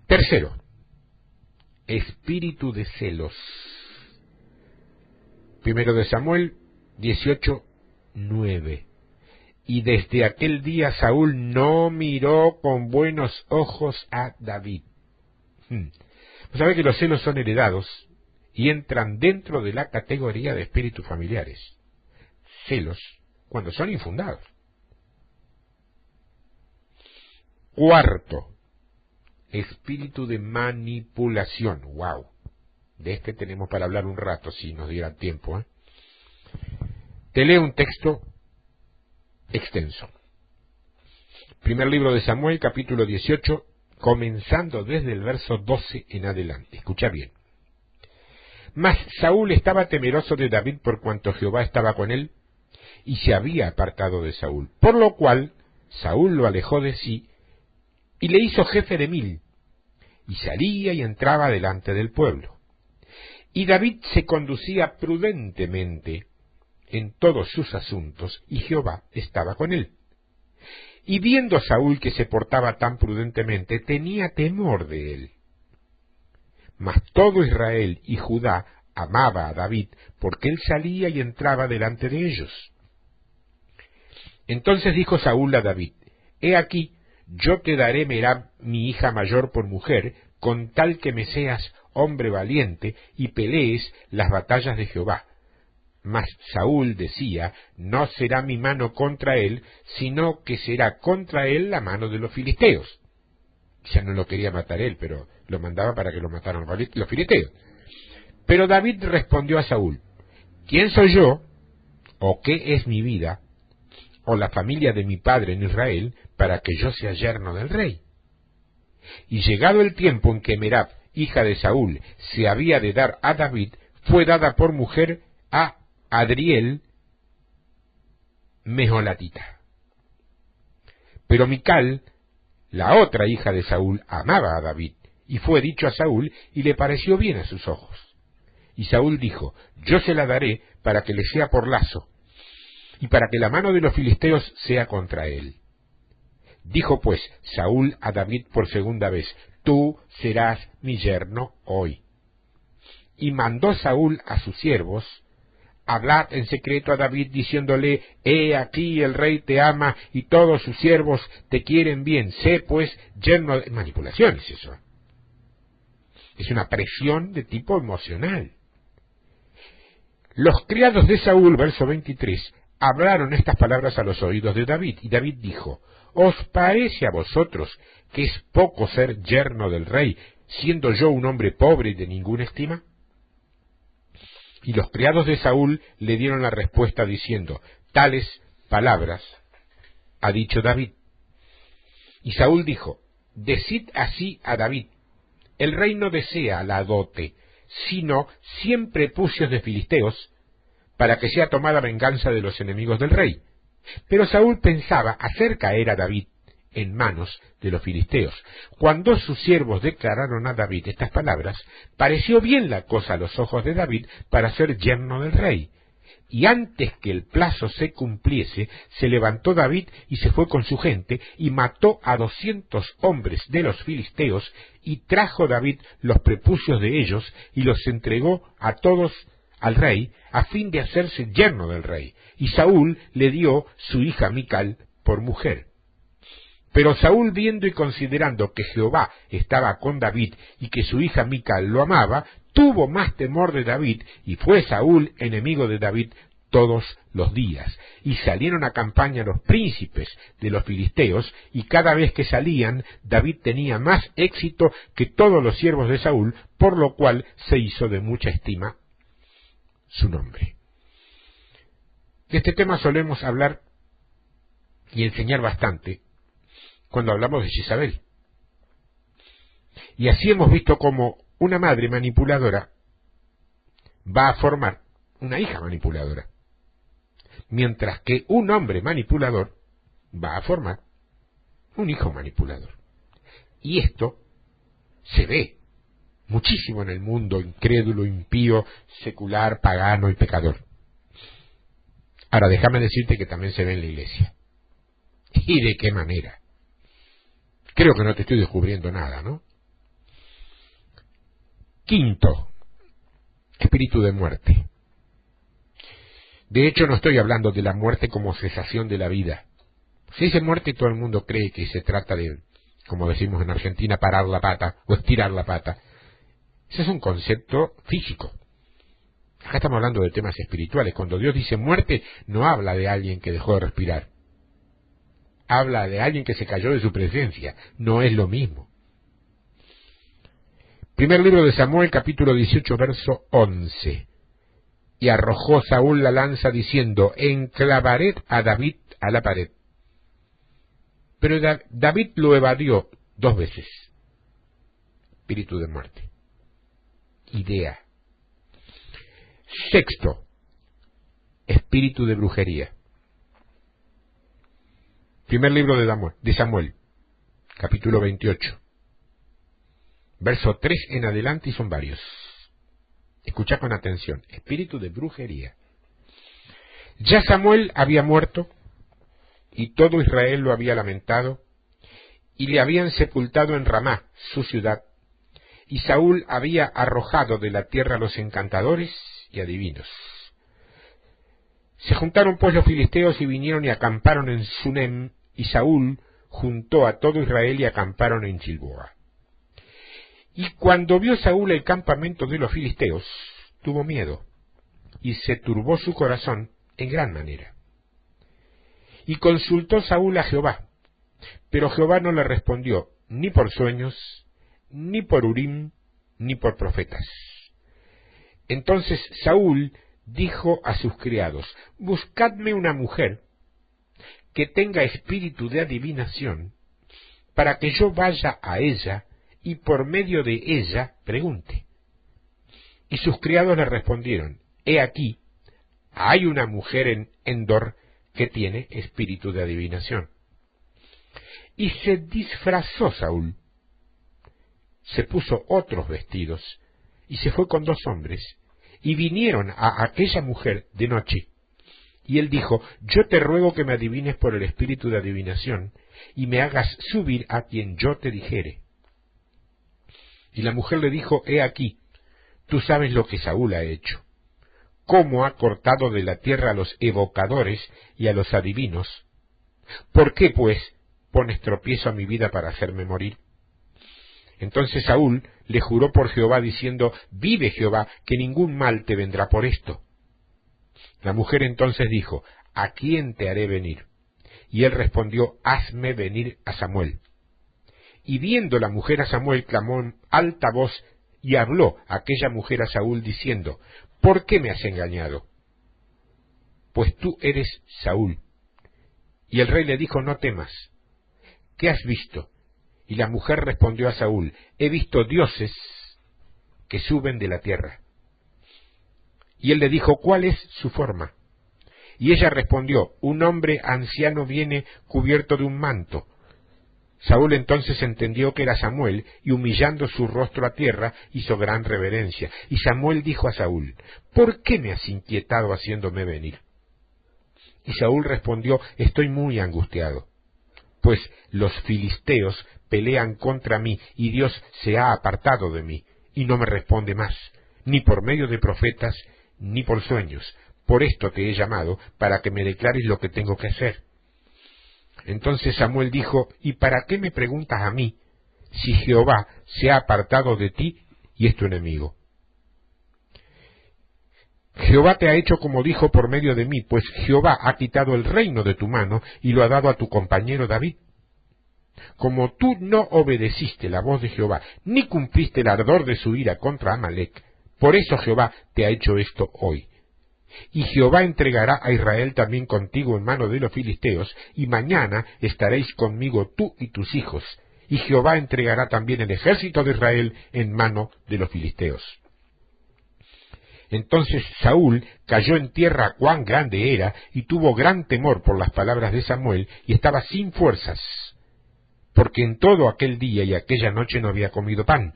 [SPEAKER 1] Tercero, espíritu de celos. Primero de Samuel 18:9. Y desde aquel día Saúl no miró con buenos ojos a David. ¿Sabe que los celos son heredados y entran dentro de la categoría de espíritus familiares? Celos cuando son infundados. Cuarto, espíritu de manipulación. ¡Wow! De este tenemos para hablar un rato, si nos diera tiempo. Te leo un texto extenso. Primer libro de Samuel, capítulo 18, comenzando desde el verso 12 en adelante. Escucha bien. Mas Saúl estaba temeroso de David por cuanto Jehová estaba con él, y se había apartado de Saúl. Por lo cual Saúl lo alejó de sí, y le hizo jefe de 1000, y salía y entraba delante del pueblo. Y David se conducía prudentemente en todos sus asuntos, y Jehová estaba con él. Y viendo Saúl que se portaba tan prudentemente, tenía temor de él. Mas todo Israel y Judá amaba a David, porque él salía y entraba delante de ellos. Entonces dijo Saúl a David: He aquí, yo te daré Merab, mi hija mayor, por mujer, con tal que me seas hombre valiente y pelees las batallas de Jehová. Mas Saúl decía: No será mi mano contra él, sino que será contra él la mano de los filisteos. Ya no lo quería matar él, pero lo mandaba para que lo mataran los filisteos. Pero David respondió a Saúl: ¿Quién soy yo, o qué es mi vida, o la familia de mi padre en Israel, para que yo sea yerno del rey? Y llegado el tiempo en que Merab, hija de Saúl, se había de dar a David, fue dada por mujer a Adriel, meholatita. Pero Mical, la otra hija de Saúl, amaba a David, y fue dicho a Saúl, y le pareció bien a sus ojos. Y Saúl dijo: Yo se la daré para que le sea por lazo, y para que la mano de los filisteos sea contra él. Dijo pues Saúl a David por segunda vez: Tú serás mi yerno hoy. Y mandó Saúl a sus siervos: Hablad en secreto a David, diciéndole: He aquí el rey te ama, y todos sus siervos te quieren bien. Sé pues yerno de... Manipulación es eso. Es una presión de tipo emocional. Los criados de Saúl, verso 23, hablaron estas palabras a los oídos de David, y David dijo: ¿Os parece a vosotros que es poco ser yerno del rey, siendo yo un hombre pobre y de ninguna estima? Y los criados de Saúl le dieron la respuesta diciendo: Tales palabras ha dicho David. Y Saúl dijo: Decid así a David: El rey no desea la dote, sino 100 prepucios de filisteos, para que sea tomada venganza de los enemigos del rey. Pero Saúl pensaba hacer caer a David en manos de los filisteos. Cuando sus siervos declararon a David estas palabras, pareció bien la cosa a los ojos de David para ser yerno del rey. Y antes que el plazo se cumpliese, se levantó David y se fue con su gente, y mató a 200 hombres de los filisteos, y trajo David los prepucios de ellos, y los entregó a todos al rey, a fin de hacerse yerno del rey. Y Saúl le dio su hija Mical por mujer. Pero Saúl, viendo y considerando que Jehová estaba con David y que su hija Mical lo amaba, tuvo más temor de David, y fue Saúl enemigo de David todos los días. Y salieron a campaña los príncipes de los filisteos, y cada vez que salían, David tenía más éxito que todos los siervos de Saúl, por lo cual se hizo de mucha estima su nombre. De este tema solemos hablar y enseñar bastante cuando hablamos de Jezabel. Y así hemos visto cómo una madre manipuladora va a formar una hija manipuladora, mientras que un hombre manipulador va a formar un hijo manipulador. Y esto se ve muchísimo en el mundo incrédulo, impío, secular, pagano y pecador. Ahora, déjame decirte que también se ve en la iglesia. ¿Y de qué manera? Creo que no te estoy descubriendo nada, ¿no? Quinto, espíritu de muerte. De hecho, no estoy hablando de la muerte como cesación de la vida. Se dice muerte y todo el mundo cree que se trata de, como decimos en Argentina, parar la pata o estirar la pata. Ese es un concepto físico. Acá estamos hablando de temas espirituales. Cuando Dios dice muerte, no habla de alguien que dejó de respirar. Habla de alguien que se cayó de su presencia. No es lo mismo. Primer libro de Samuel, capítulo 18, verso 11. Y arrojó Saúl la lanza diciendo, enclavaré a David a la pared. Pero David lo evadió 2 veces. Espíritu de muerte. Idea. Sexto, espíritu de brujería. Primer libro de Samuel, capítulo 28. Verso 3 en adelante y son varios. Escucha con atención. Espíritu de brujería. Ya Samuel había muerto, y todo Israel lo había lamentado, y le habían sepultado en Ramá, su ciudad, y Saúl había arrojado de la tierra a los encantadores y adivinos. Se juntaron pues los filisteos y vinieron y acamparon en Sunem, y Saúl juntó a todo Israel y acamparon en Gilboa. Y cuando vio Saúl el campamento de los filisteos, tuvo miedo, y se turbó su corazón en gran manera. Y consultó Saúl a Jehová, pero Jehová no le respondió, ni por sueños, ni por Urim, ni por profetas. Entonces Saúl dijo a sus criados, buscadme una mujer que tenga espíritu de adivinación, para que yo vaya a ella y por medio de ella pregunte. Y sus criados le respondieron, he aquí, hay una mujer en Endor que tiene espíritu de adivinación. Y se disfrazó Saúl, se puso otros vestidos, y se fue con 2 hombres, y vinieron a aquella mujer de noche. Y él dijo, yo te ruego que me adivines por el espíritu de adivinación, y me hagas subir a quien yo te dijere. Y la mujer le dijo, he aquí, tú sabes lo que Saúl ha hecho, cómo ha cortado de la tierra a los evocadores y a los adivinos. ¿Por qué, pues, pones tropiezo a mi vida para hacerme morir? Entonces Saúl le juró por Jehová, diciendo, vive Jehová, que ningún mal te vendrá por esto. La mujer entonces dijo, ¿a quién te haré venir? Y él respondió, hazme venir a Samuel. Y viendo la mujer a Samuel, clamó en alta voz, y habló aquella mujer a Saúl, diciendo, ¿por qué me has engañado? Pues tú eres Saúl. Y el rey le dijo, no temas. ¿Qué has visto? Y la mujer respondió a Saúl, he visto dioses que suben de la tierra. Y él le dijo, ¿cuál es su forma? Y ella respondió, un hombre anciano viene cubierto de un manto. Saúl entonces entendió que era Samuel, y humillando su rostro a tierra, hizo gran reverencia. Y Samuel dijo a Saúl, ¿por qué me has inquietado haciéndome venir? Y Saúl respondió, estoy muy angustiado, pues los filisteos pelean contra mí, y Dios se ha apartado de mí, y no me responde más, ni por medio de profetas, ni por sueños. Por esto te he llamado, para que me declares lo que tengo que hacer. Entonces Samuel dijo: ¿Y para qué me preguntas a mí, si Jehová se ha apartado de ti y es tu enemigo? Jehová te ha hecho como dijo por medio de mí, pues Jehová ha quitado el reino de tu mano y lo ha dado a tu compañero David. Como tú no obedeciste la voz de Jehová, ni cumpliste el ardor de su ira contra Amalec, por eso Jehová te ha hecho esto hoy. Y Jehová entregará a Israel también contigo en mano de los filisteos, y mañana estaréis conmigo tú y tus hijos, y Jehová entregará también el ejército de Israel en mano de los filisteos. Entonces Saúl cayó en tierra cuán grande era, y tuvo gran temor por las palabras de Samuel, y estaba sin fuerzas, porque en todo aquel día y aquella noche no había comido pan.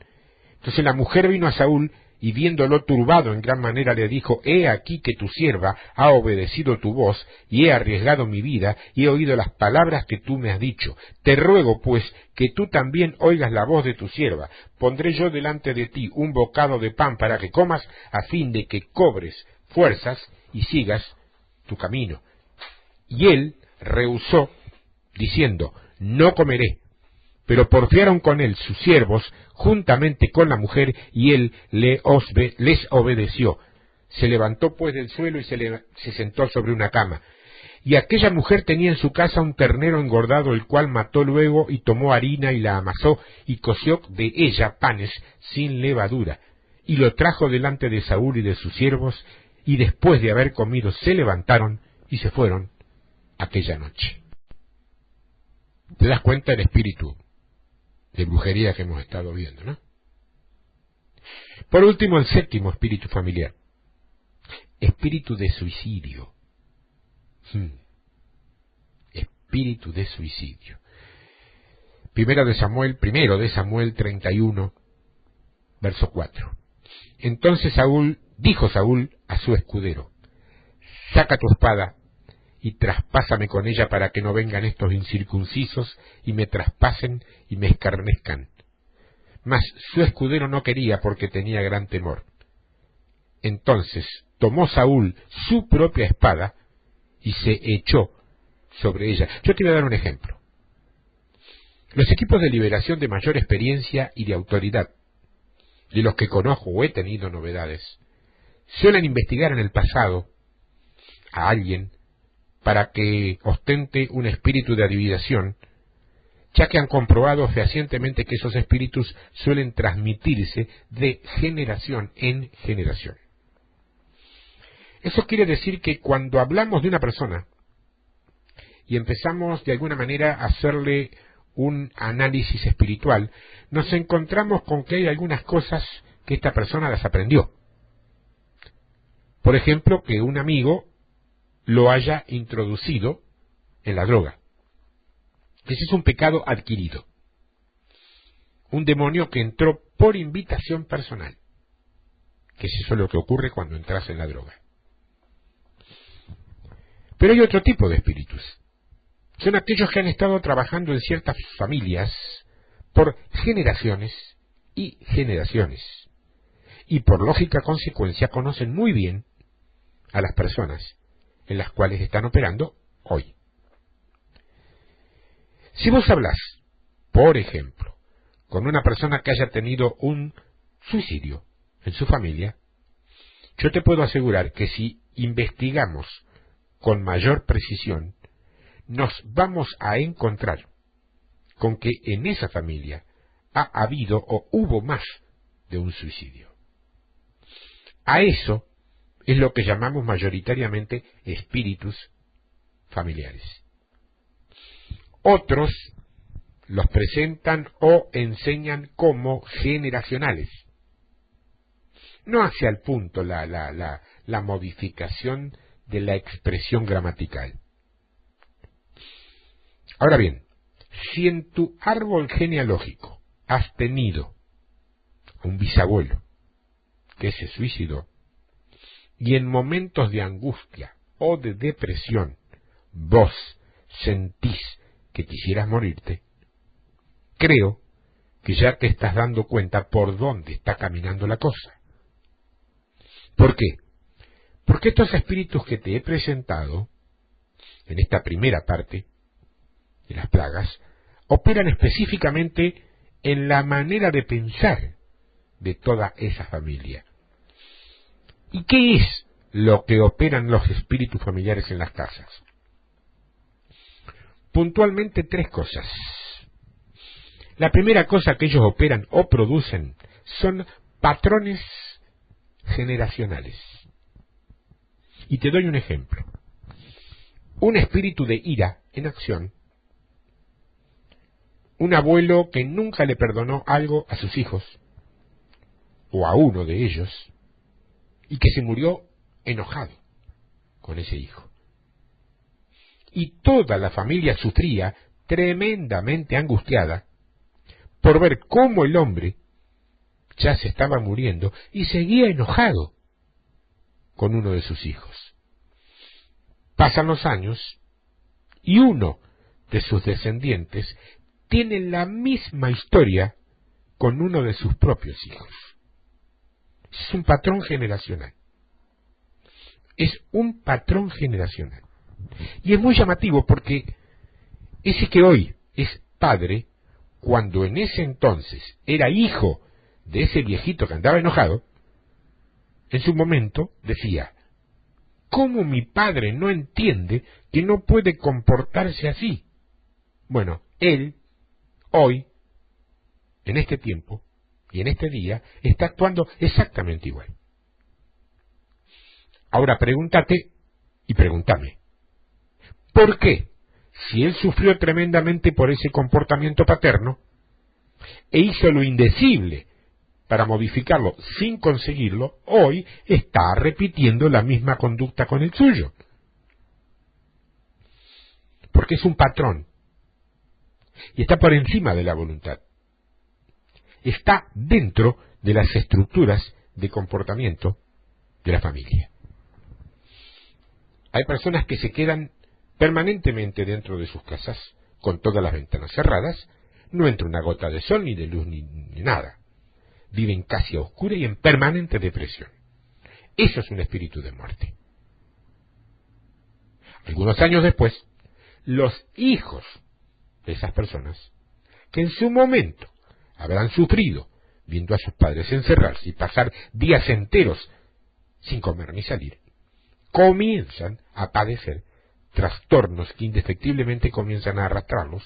[SPEAKER 1] Entonces la mujer vino a Saúl, y viéndolo turbado en gran manera le dijo: He aquí que tu sierva ha obedecido tu voz, y he arriesgado mi vida, y he oído las palabras que tú me has dicho. Te ruego, pues, que tú también oigas la voz de tu sierva. Pondré yo delante de ti un bocado de pan para que comas, a fin de que cobres fuerzas y sigas tu camino. Y él rehusó, diciendo: No comeré. Pero porfiaron con él sus siervos, juntamente con la mujer, y él les obedeció. Se levantó pues del suelo y se sentó sobre una cama. Y aquella mujer tenía en su casa un ternero engordado, el cual mató luego, y tomó harina y la amasó, y coció de ella panes sin levadura. Y lo trajo delante de Saúl y de sus siervos, y después de haber comido se levantaron y se fueron aquella noche. ¿Te das cuenta del espíritu de brujería que hemos estado viendo, no? Por último, el séptimo espíritu familiar: espíritu de suicidio. Espíritu de suicidio. Primero de Samuel 31, verso 4. Entonces dijo Saúl a su escudero: Saca tu espada y traspásame con ella, para que no vengan estos incircuncisos y me traspasen y me escarnezcan. Mas su escudero no quería, porque tenía gran temor. Entonces tomó Saúl su propia espada y se echó sobre ella. Yo te voy a dar un ejemplo. Los equipos de liberación de mayor experiencia y de autoridad, de los que conozco o he tenido novedades, suelen investigar en el pasado a alguien para que ostente un espíritu de adivinación, ya que han comprobado fehacientemente que esos espíritus suelen transmitirse de generación en generación. Eso quiere decir que cuando hablamos de una persona y empezamos de alguna manera a hacerle un análisis espiritual, nos encontramos con que hay algunas cosas que esta persona las aprendió. Por ejemplo, que un amigo lo haya introducido en la droga. Ese es un pecado adquirido. Un demonio que entró por invitación personal. Que es eso lo que ocurre cuando entras en la droga. Pero hay otro tipo de espíritus. Son aquellos que han estado trabajando en ciertas familias por generaciones y generaciones. Y por lógica consecuencia conocen muy bien a las personas en las cuales están operando hoy. Si vos hablas, por ejemplo, con una persona que haya tenido un suicidio en su familia, yo te puedo asegurar que si investigamos con mayor precisión, nos vamos a encontrar con que en esa familia ha habido o hubo más de un suicidio. A eso es lo que llamamos mayoritariamente espíritus familiares. Otros los presentan o enseñan como generacionales. No hace al punto la modificación de la expresión gramatical. Ahora bien, si en tu árbol genealógico has tenido un bisabuelo que se suicidó, y en momentos de angustia o de depresión vos sentís que quisieras morirte, creo que ya te estás dando cuenta por dónde está caminando la cosa. ¿Por qué? Porque estos espíritus que te he presentado en esta primera parte y las plagas operan específicamente en la manera de pensar de toda esa familia. ¿Y qué es lo que operan los espíritus familiares en las casas? Puntualmente 3 cosas. La primera cosa que ellos operan o producen son patrones generacionales. Y te doy un ejemplo. Un espíritu de ira en acción. Un abuelo que nunca le perdonó algo a sus hijos, o a uno de ellos, y que se murió enojado con ese hijo. Y toda la familia sufría, tremendamente angustiada, por ver cómo el hombre ya se estaba muriendo y seguía enojado con uno de sus hijos. Pasan los años y uno de sus descendientes tiene la misma historia con uno de sus propios hijos. Es un patrón generacional. Es un patrón generacional. Y es muy llamativo porque ese que hoy es padre, cuando en ese entonces era hijo de ese viejito que andaba enojado, en su momento decía: ¿cómo mi padre no entiende que no puede comportarse así? Bueno, él, hoy, en este tiempo y en este día, está actuando exactamente igual. Ahora pregúntate y pregúntame, ¿por qué, si él sufrió tremendamente por ese comportamiento paterno e hizo lo indecible para modificarlo sin conseguirlo, hoy está repitiendo la misma conducta con el suyo? Porque es un patrón y está por encima de la voluntad. Está dentro de las estructuras de comportamiento de la familia. Hay personas que se quedan permanentemente dentro de sus casas, con todas las ventanas cerradas, no entra una gota de sol, ni de luz, ni nada. Viven casi a oscuras y en permanente depresión. Eso es un espíritu de muerte. Algunos años después, los hijos de esas personas, que en su momento habrán sufrido viendo a sus padres encerrarse y pasar días enteros sin comer ni salir, comienzan a padecer trastornos que indefectiblemente comienzan a arrastrarlos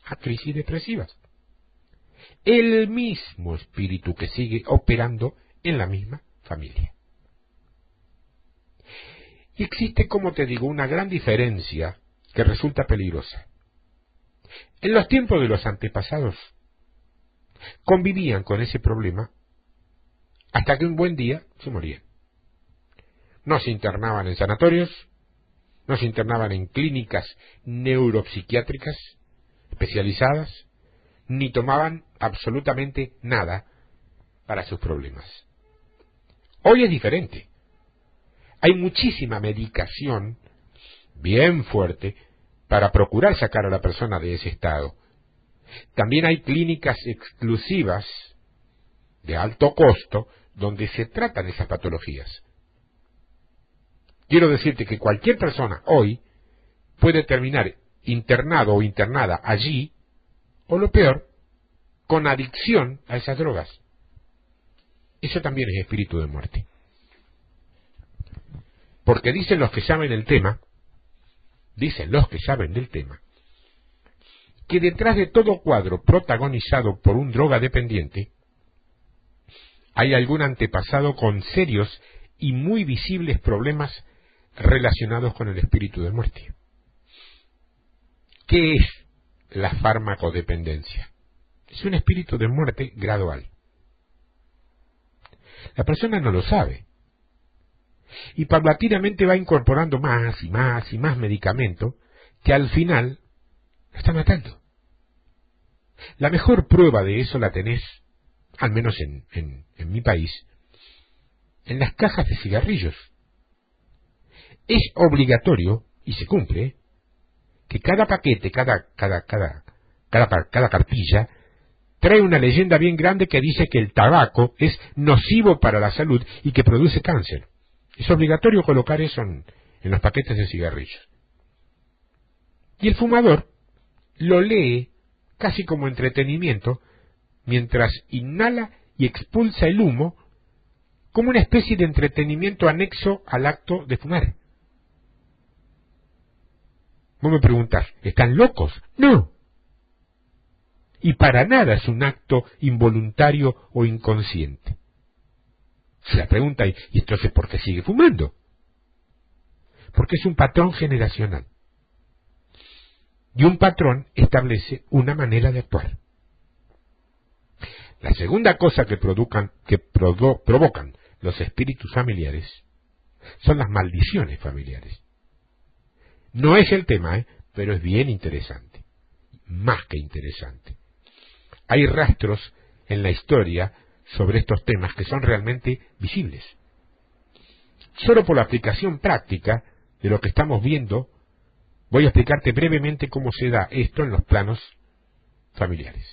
[SPEAKER 1] a crisis depresivas. El mismo espíritu que sigue operando en la misma familia. Y existe, como te digo, una gran diferencia que resulta peligrosa. En los tiempos de los antepasados convivían con ese problema hasta que un buen día se morían. No se internaban en sanatorios, no se internaban en clínicas neuropsiquiátricas especializadas, ni tomaban absolutamente nada para sus problemas. Hoy es diferente. Hay muchísima medicación bien fuerte para procurar sacar a la persona de ese estado. También hay clínicas exclusivas de alto costo donde se tratan esas patologías. Quiero decirte que cualquier persona hoy puede terminar internado o internada allí, o lo peor, con adicción a esas drogas. Eso también es espíritu de muerte. Porque dicen los que saben del tema, que detrás de todo cuadro protagonizado por un drogadependiente, hay algún antepasado con serios y muy visibles problemas relacionados con el espíritu de muerte. ¿Qué es la farmacodependencia? Es un espíritu de muerte gradual. La persona no lo sabe. Y paulatinamente va incorporando más y más y más medicamento que al final lo está matando. La mejor prueba de eso la tenés, al menos en mi país, en las cajas de cigarrillos. Es obligatorio, y se cumple, que cada paquete, cada cartilla, trae una leyenda bien grande que dice que el tabaco es nocivo para la salud y que produce cáncer. Es obligatorio colocar eso en los paquetes de cigarrillos. Y el fumador lo lee casi como entretenimiento, mientras inhala y expulsa el humo, como una especie de entretenimiento anexo al acto de fumar. Vos me preguntás, ¿están locos? No. Y para nada es un acto involuntario o inconsciente. Se la pregunta, ¿y entonces por qué sigue fumando? Porque es un patrón generacional. Y un patrón establece una manera de actuar. La segunda cosa que provocan los espíritus familiares son las maldiciones familiares. No es el tema, pero es bien interesante. Más que interesante. Hay rastros en la historia sobre estos temas que son realmente visibles. Solo por la aplicación práctica de lo que estamos viendo, voy a explicarte brevemente cómo se da esto en los planos familiares.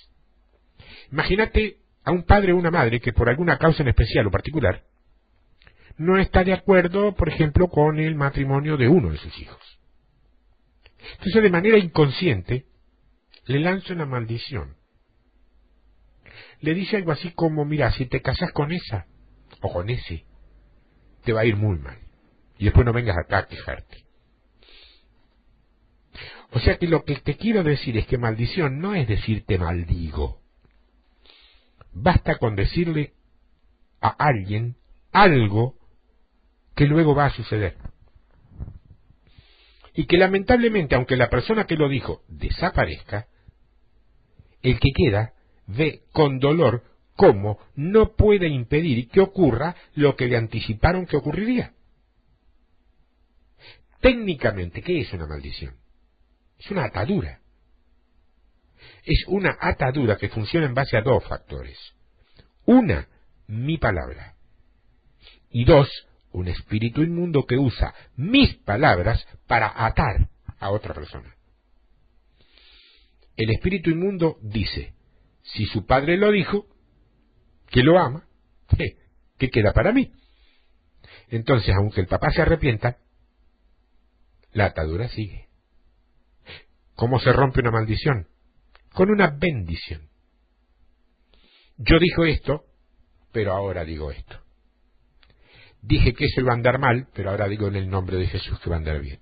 [SPEAKER 1] Imagínate a un padre o una madre que por alguna causa en especial o particular no está de acuerdo, por ejemplo, con el matrimonio de uno de sus hijos. Entonces, de manera inconsciente, le lanza una maldición. Le dice algo así como, mira, si te casas con esa o con ese, te va a ir muy mal. Y después no vengas acá a quejarte. O sea que lo que te quiero decir es que maldición no es decir te maldigo. Basta con decirle a alguien algo que luego va a suceder. Y que lamentablemente, aunque la persona que lo dijo desaparezca, el que queda ve con dolor cómo no puede impedir que ocurra lo que le anticiparon que ocurriría. Técnicamente, ¿qué es una maldición? Es una atadura. Es una atadura que funciona en base a dos factores. Una, mi palabra. Y dos, un espíritu inmundo que usa mis palabras para atar a otra persona. El espíritu inmundo dice, si su padre lo dijo, que lo ama, ¿qué queda para mí? Entonces, aunque el papá se arrepienta, la atadura sigue. ¿Cómo se rompe una maldición? Con una bendición. Yo digo esto, pero ahora digo esto. Dije que eso iba a andar mal, pero ahora digo en el nombre de Jesús que va a andar bien.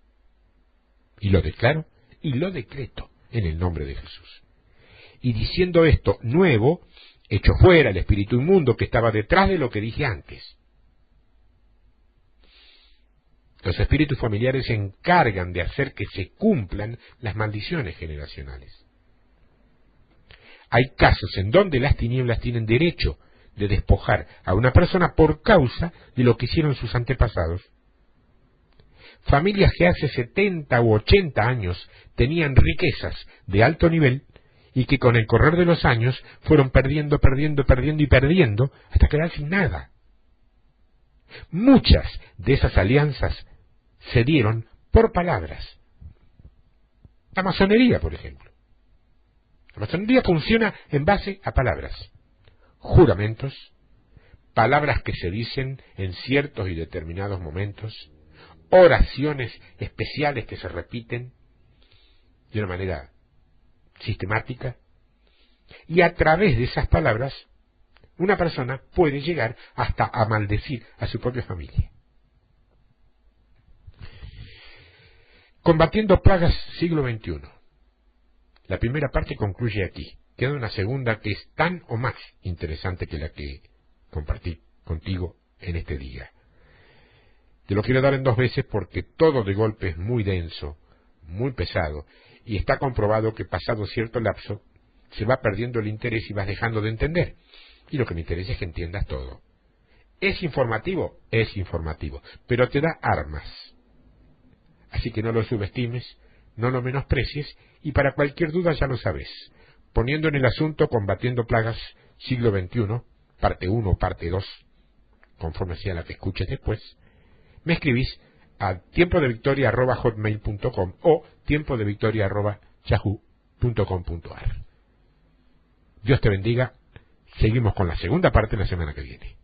[SPEAKER 1] Y lo declaro y lo decreto en el nombre de Jesús. Y diciendo esto nuevo, echo fuera el espíritu inmundo que estaba detrás de lo que dije antes. Los espíritus familiares se encargan de hacer que se cumplan las maldiciones generacionales. Hay casos en donde las tinieblas tienen derecho de despojar a una persona por causa de lo que hicieron sus antepasados. Familias que hace 70 u 80 años tenían riquezas de alto nivel y que con el correr de los años fueron perdiendo hasta quedar sin nada. Muchas de esas alianzas se dieron por palabras. La masonería, por ejemplo. La masonería funciona en base a palabras, juramentos, palabras que se dicen en ciertos y determinados momentos, oraciones especiales que se repiten de una manera sistemática, y a través de esas palabras una persona puede llegar hasta a maldecir a su propia familia. Combatiendo plagas, siglo XXI. La primera parte concluye aquí. Queda una segunda que es tan o más interesante que la que compartí contigo en este día. Te lo quiero dar en 2 veces porque todo de golpe es muy denso, muy pesado, y está comprobado que pasado cierto lapso se va perdiendo el interés y vas dejando de entender. Y lo que me interesa es que entiendas todo. ¿Es informativo? Es informativo, pero te da armas. Así que no lo subestimes, no lo menosprecies, y para cualquier duda ya lo sabes. Poniendo en el asunto Combatiendo Plagas, siglo XXI, parte 1 o parte 2, conforme sea la que escuches después, me escribís a tiempodevictoria@hotmail.com o tiempodevictoria@yahoo.com.ar. Dios te bendiga. Seguimos con la segunda parte la semana que viene.